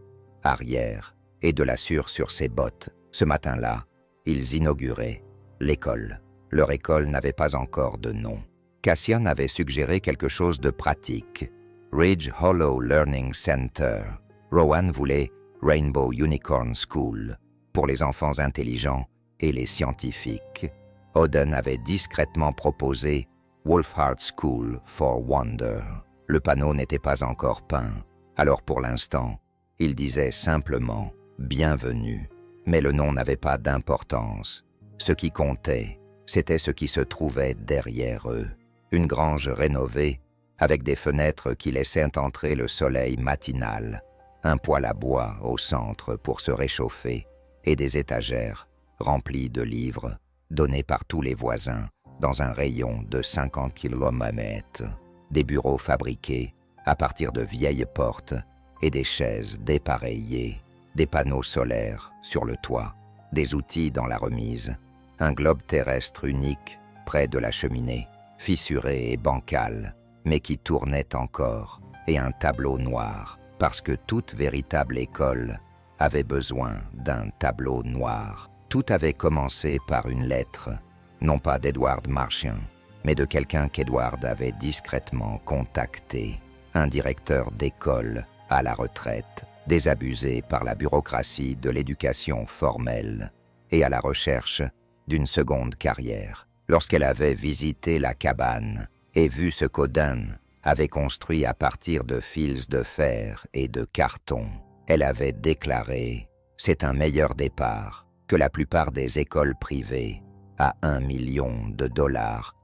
arrière et de la sueur sur ses bottes. Ce matin-là, ils inauguraient l'école. Leur école n'avait pas encore de nom. Cassian avait suggéré quelque chose de pratique. Ridge Hollow Learning Center. Rowan voulait Rainbow Unicorn School pour les enfants intelligents et les scientifiques. Auden avait discrètement proposé Wolfhard School for Wonder. Le panneau n'était pas encore peint, alors pour l'instant, il disait simplement « Bienvenue ». Mais le nom n'avait pas d'importance. Ce qui comptait, c'était ce qui se trouvait derrière eux. Une grange rénovée, avec des fenêtres qui laissaient entrer le soleil matinal, un poêle à bois au centre pour se réchauffer, et des étagères remplies de livres donnés par tous les voisins dans un rayon de 50 km. Des bureaux fabriqués à partir de vieilles portes et des chaises dépareillées, des panneaux solaires sur le toit, des outils dans la remise, un globe terrestre unique près de la cheminée, fissuré et bancal, mais qui tournait encore, et un tableau noir, parce que toute véritable école avait besoin d'un tableau noir. Tout avait commencé par une lettre, non pas d'Edward Marchand, mais de quelqu'un qu'Edward avait discrètement contacté, un directeur d'école à la retraite, désabusé par la bureaucratie de l'éducation formelle et à la recherche d'une seconde carrière. Lorsqu'elle avait visité la cabane et vu ce qu'Auden avait construit à partir de fils de fer et de carton, elle avait déclaré « C'est un meilleur départ que la plupart des écoles privées à $1 million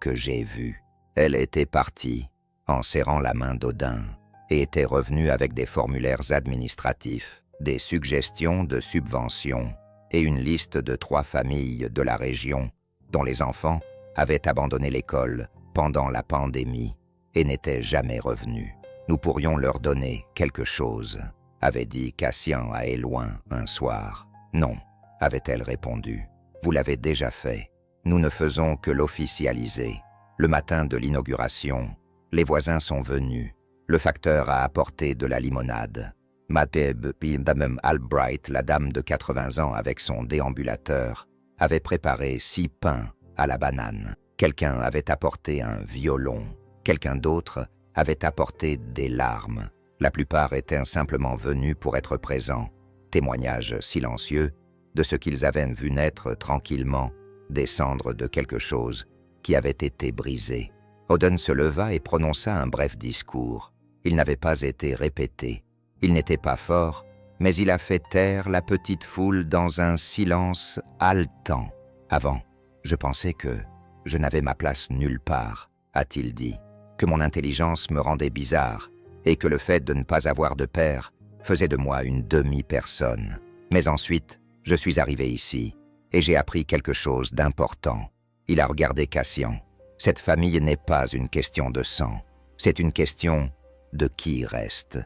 que j'ai vu. » Elle était partie en serrant la main d'Auden et était revenue avec des formulaires administratifs, des suggestions de subventions et une liste de 3 familles de la région dont les enfants avaient abandonné l'école pendant la pandémie et n'étaient jamais revenus. « Nous pourrions leur donner quelque chose », avait dit Cassian à Eloane un soir. « Non », avait-elle répondu. vous l'avez déjà fait. Nous ne faisons que l'officialiser. Le matin de l'inauguration, les voisins sont venus. Le facteur a apporté de la limonade. Madame Albright, la dame de 80 ans avec son déambulateur, avait préparé 6 pains à la banane. Quelqu'un avait apporté un violon. Quelqu'un d'autre avait apporté des larmes. La plupart étaient simplement venus pour être présents. Témoignage silencieux de ce qu'ils avaient vu naître tranquillement des cendres de quelque chose qui avait été brisé. Oden se leva et prononça un bref discours. Il n'avait pas été répété. Il n'était pas fort, mais il a fait taire la petite foule dans un silence haletant. Avant, je pensais que je n'avais ma place nulle part, a-t-il dit, que mon intelligence me rendait bizarre et que le fait de ne pas avoir de père faisait de moi une demi-personne. Mais ensuite, je suis arrivé ici et j'ai appris quelque chose d'important. Il a regardé Cassian. Cette famille n'est pas une question de sang, c'est une question de qui reste.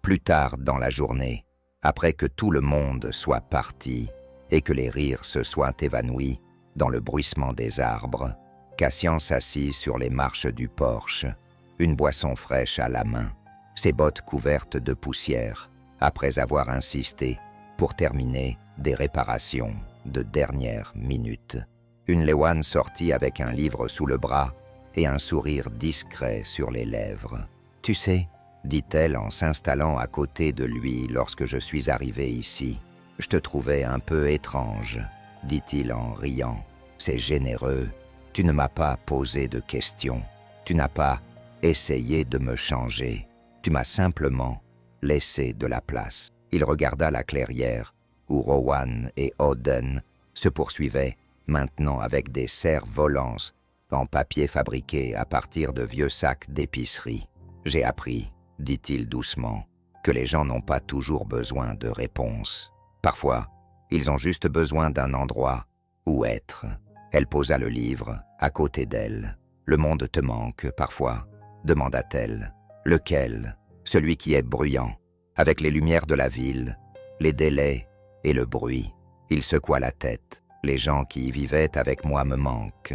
Plus tard dans la journée, après que tout le monde soit parti et que les rires se soient évanouis dans le bruissement des arbres, Cassian s'assit sur les marches du porche, une boisson fraîche à la main, ses bottes couvertes de poussière, après avoir insisté pour terminer des réparations de dernière minute. Une Lewan sortit avec un livre sous le bras et un sourire discret sur les lèvres. « Tu sais, » dit-elle en s'installant à côté de lui lorsque je suis arrivé ici. « Je te trouvais un peu étrange, » dit-il en riant. « C'est généreux. Tu ne m'as pas posé de questions. Tu n'as pas essayé de me changer. Tu m'as simplement laissé de la place. » Il regarda la clairière où Rowan et Oden se poursuivaient maintenant avec des cerfs-volants en papier fabriqué à partir de vieux sacs d'épicerie. « J'ai appris, » dit-il doucement, « que les gens n'ont pas toujours besoin de réponses. Parfois, ils ont juste besoin d'un endroit où être. » Elle posa le livre à côté d'elle. « Le monde te manque parfois ?» demanda-t-elle. « Lequel ? Celui qui est bruyant, avec les lumières de la ville, les délais et le bruit. » Il secoua la tête. « Les gens qui y vivaient avec moi me manquent,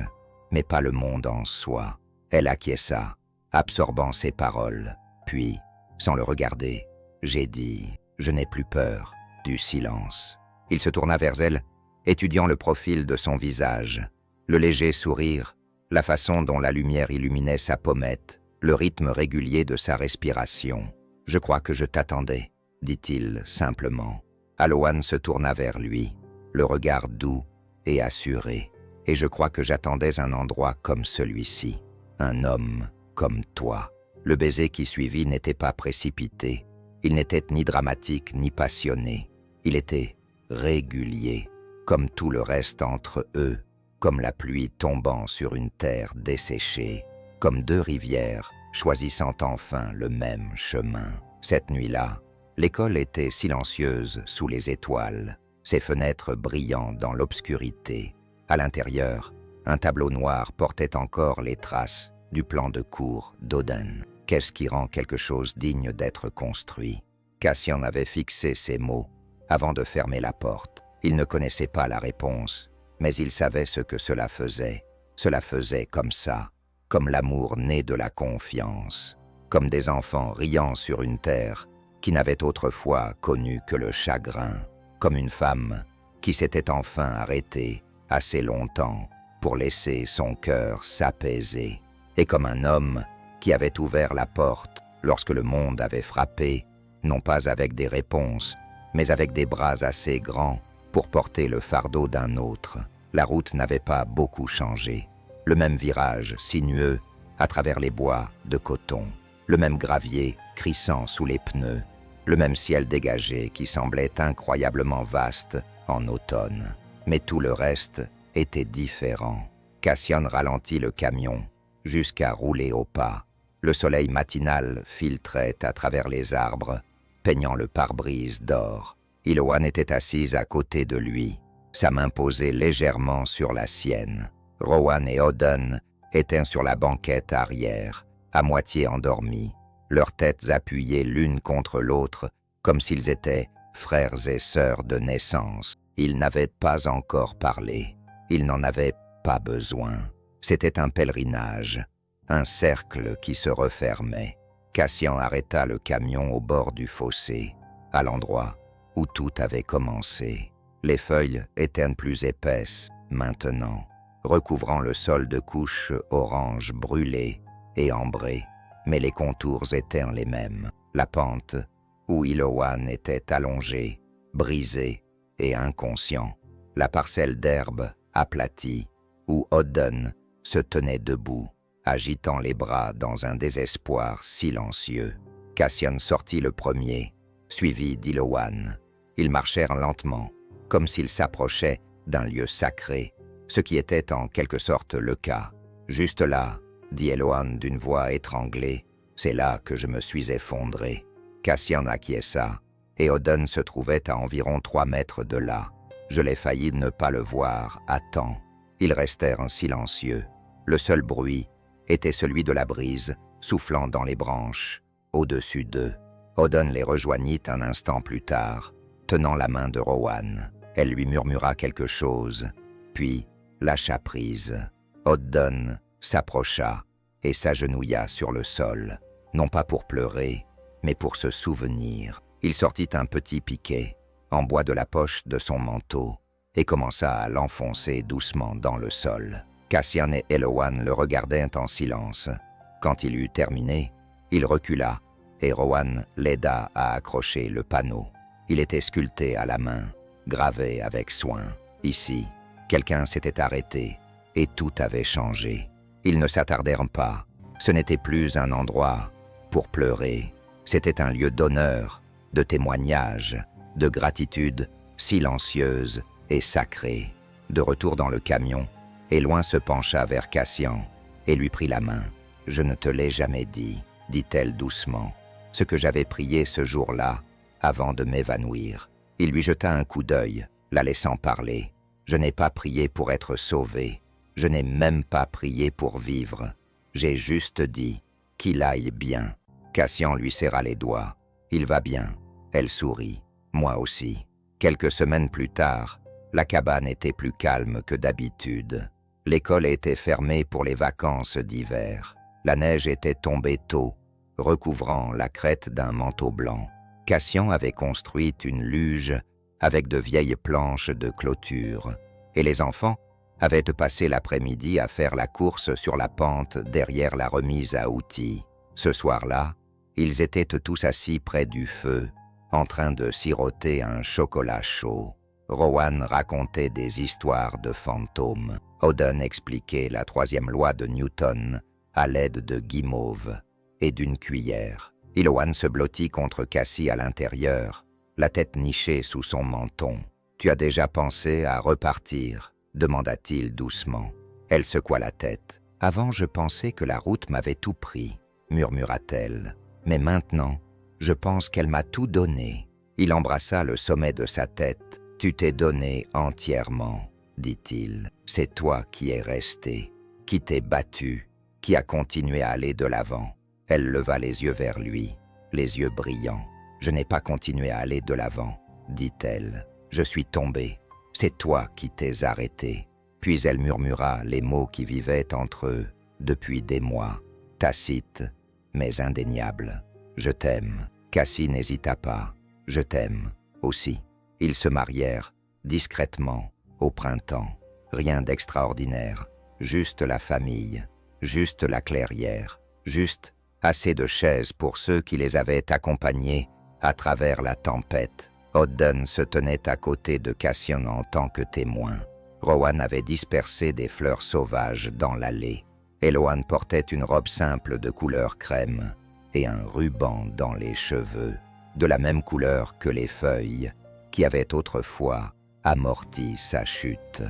mais pas le monde en soi. » Elle acquiesça, absorbant ses paroles. Puis, sans le regarder, j'ai dit « Je n'ai plus peur du silence. » Il se tourna vers elle, étudiant le profil de son visage, le léger sourire, la façon dont la lumière illuminait sa pommette, le rythme régulier de sa respiration. « Je crois que je t'attendais, » dit-il simplement. Aloan se tourna vers lui, le regard doux et assuré. « Et je crois que j'attendais un endroit comme celui-ci, un homme comme toi. » Le baiser qui suivit n'était pas précipité. Il n'était ni dramatique ni passionné. Il était régulier, comme tout le reste entre eux, comme la pluie tombant sur une terre desséchée, comme 2 rivières choisissant enfin le même chemin. Cette nuit-là, l'école était silencieuse sous les étoiles, ses fenêtres brillant dans l'obscurité. À l'intérieur, un tableau noir portait encore les traces du plan de cour d'Oden. Qu'est-ce qui rend quelque chose digne d'être construit? Cassian avait fixé ces mots avant de fermer la porte. Il ne connaissait pas la réponse, mais il savait ce que cela faisait. Cela faisait comme ça, comme l'amour né de la confiance, comme des enfants riant sur une terre qui n'avait autrefois connu que le chagrin, comme une femme qui s'était enfin arrêtée assez longtemps pour laisser son cœur s'apaiser, et comme un homme qui avait ouvert la porte lorsque le monde avait frappé, non pas avec des réponses, mais avec des bras assez grands pour porter le fardeau d'un autre. La route n'avait pas beaucoup changé. Le même virage sinueux à travers les bois de coton, le même gravier crissant sous les pneus, le même ciel dégagé qui semblait incroyablement vaste en automne. Mais tout le reste était différent. Cassian ralentit le camion jusqu'à rouler au pas. Le soleil matinal filtrait à travers les arbres, peignant le pare-brise d'or. Iloan était assise à côté de lui, sa main posée légèrement sur la sienne. Rowan et Oden étaient sur la banquette arrière, à moitié endormis, leurs têtes appuyées l'une contre l'autre, comme s'ils étaient frères et sœurs de naissance. Ils n'avaient pas encore parlé. Il n'en avait pas besoin. C'était un pèlerinage, un cercle qui se refermait. Cassian arrêta le camion au bord du fossé, à l'endroit où tout avait commencé. Les feuilles étaient plus épaisses, maintenant, recouvrant le sol de couches orange brûlées et ambrées, mais les contours étaient les mêmes. La pente, où Ilowan était allongé, brisé et inconscient. La parcelle d'herbe aplatie, où Odden se tenait debout, agitant les bras dans un désespoir silencieux. Cassian sortit le premier, suivi d'Ilowan. Ils marchèrent lentement, comme s'ils s'approchaient d'un lieu sacré, ce qui était en quelque sorte le cas. « Juste là, » dit Ilowan d'une voix étranglée, « c'est là que je me suis effondré. » Cassian acquiesça, et Odden se trouvait à environ 3 mètres de là. Je l'ai failli ne pas le voir à temps. Ils restèrent silencieux. Le seul bruit était celui de la brise soufflant dans les branches, au-dessus d'eux. Odden les rejoignit un instant plus tard, tenant la main de Rowan. Elle lui murmura quelque chose, puis lâcha prise. Odden s'approcha et s'agenouilla sur le sol, non pas pour pleurer, mais pour se souvenir. Il sortit un petit piquet, en bois de la poche de son manteau, et commença à l'enfoncer doucement dans le sol. Cassian et Ilowan le regardaient en silence. Quand il eut terminé, il recula, et Rowan l'aida à accrocher le panneau. Il était sculpté à la main, gravé avec soin. Ici, quelqu'un s'était arrêté, et tout avait changé. Ils ne s'attardèrent pas. Ce n'était plus un endroit pour pleurer. C'était un lieu d'honneur, de témoignage, de gratitude silencieuse et sacrée. De retour dans le camion, Éloin se pencha vers Cassian et lui prit la main. « Je ne te l'ai jamais dit, » dit-elle doucement, « ce que j'avais prié ce jour-là, avant de m'évanouir. » Il lui jeta un coup d'œil, la laissant parler. « Je n'ai pas prié pour être sauvé. Je n'ai même pas prié pour vivre. J'ai juste dit qu'il aille bien. » Cassian lui serra les doigts. « Il va bien. » Elle sourit. « Moi aussi. » Quelques semaines plus tard, la cabane était plus calme que d'habitude. L'école était fermée pour les vacances d'hiver. La neige était tombée tôt, recouvrant la crête d'un manteau blanc. Cassian avait construit une luge avec de vieilles planches de clôture, et les enfants avaient passé l'après-midi à faire la course sur la pente derrière la remise à outils. Ce soir-là, ils étaient tous assis près du feu, en train de siroter un chocolat chaud. Rowan racontait des histoires de fantômes. Odden expliquait la 3e loi de Newton à l'aide de guimauve et d'une cuillère. Ilowan se blottit contre Cassie à l'intérieur, la tête nichée sous son menton. « Tu as déjà pensé à repartir ?» demanda-t-il doucement. Elle secoua la tête. « Avant, je pensais que la route m'avait tout pris, » murmura-t-elle. « Mais maintenant, je pense qu'elle m'a tout donné. » Il embrassa le sommet de sa tête. « Tu t'es donné entièrement, » dit-il. « C'est toi qui es resté, qui t'es battu, qui a continué à aller de l'avant. » Elle leva les yeux vers lui, les yeux brillants. « Je n'ai pas continué à aller de l'avant, » dit-elle. « Je suis tombée. C'est toi qui t'es arrêté. » Puis elle murmura les mots qui vivaient entre eux depuis des mois, tacites mais indéniables. « Je t'aime. » Cassie n'hésita pas. « Je t'aime aussi. » Ils se marièrent, discrètement, au printemps. Rien d'extraordinaire, juste la famille, juste la clairière, juste assez de chaises pour ceux qui les avaient accompagnés à travers la tempête. Odden se tenait à côté de Cassian en tant que témoin. Rowan avait dispersé des fleurs sauvages dans l'allée. Eloan portait une robe simple de couleur crème et un ruban dans les cheveux, de la même couleur que les feuilles, qui avait autrefois amorti sa chute.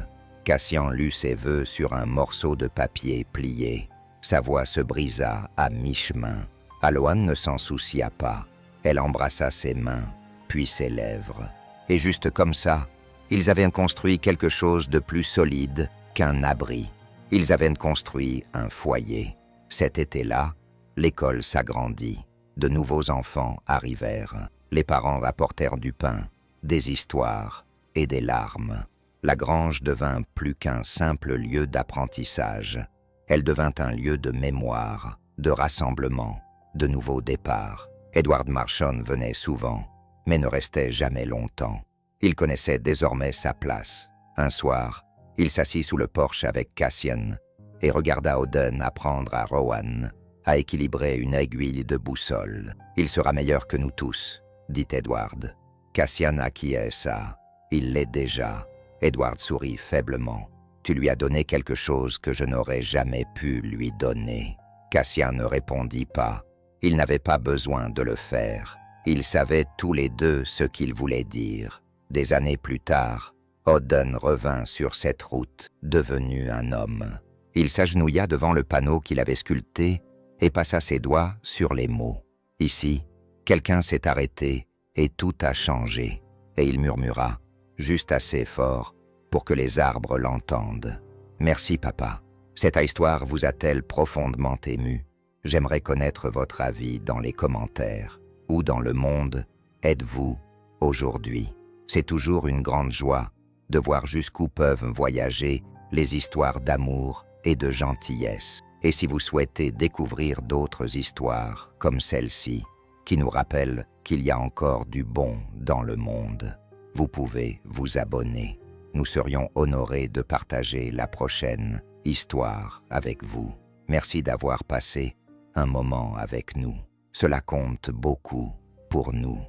Cassian lut ses vœux sur un morceau de papier plié. Sa voix se brisa à mi-chemin. Aloan ne s'en soucia pas. Elle embrassa ses mains, puis ses lèvres. Et juste comme ça, ils avaient construit quelque chose de plus solide qu'un abri. Ils avaient construit un foyer. Cet été-là, l'école s'agrandit. De nouveaux enfants arrivèrent. Les parents rapportèrent du pain, des histoires et des larmes. La grange devint plus qu'un simple lieu d'apprentissage. Elle devint un lieu de mémoire, de rassemblement, de nouveaux départs. Edward Marchon venait souvent, mais ne restait jamais longtemps. Il connaissait désormais sa place. Un soir, il s'assit sous le porche avec Cassian et regarda Auden apprendre à Rowan à équilibrer une aiguille de boussole. « Il sera meilleur que nous tous », dit Edward. Cassian acquiesça. Il l'est déjà. Edward sourit faiblement. « Tu lui as donné quelque chose que je n'aurais jamais pu lui donner. » Cassian ne répondit pas. Il n'avait pas besoin de le faire. Ils savaient tous les deux ce qu'ils voulaient dire. Des années plus tard, Auden revint sur cette route, devenu un homme. Il s'agenouilla devant le panneau qu'il avait sculpté et passa ses doigts sur les mots. Ici, quelqu'un s'est arrêté et tout a changé. Et il murmura, juste assez fort pour que les arbres l'entendent. « Merci, papa. Cette histoire vous a-t-elle profondément ému? J'aimerais connaître votre avis dans les commentaires. Où dans le monde êtes-vous aujourd'hui? C'est toujours une grande joie de voir jusqu'où peuvent voyager les histoires d'amour et de gentillesse. Et si vous souhaitez découvrir d'autres histoires comme celle-ci, qui nous rappellent qu'il y a encore du bon dans le monde, vous pouvez vous abonner. Nous serions honorés de partager la prochaine histoire avec vous. Merci d'avoir passé un moment avec nous. Cela compte beaucoup pour nous.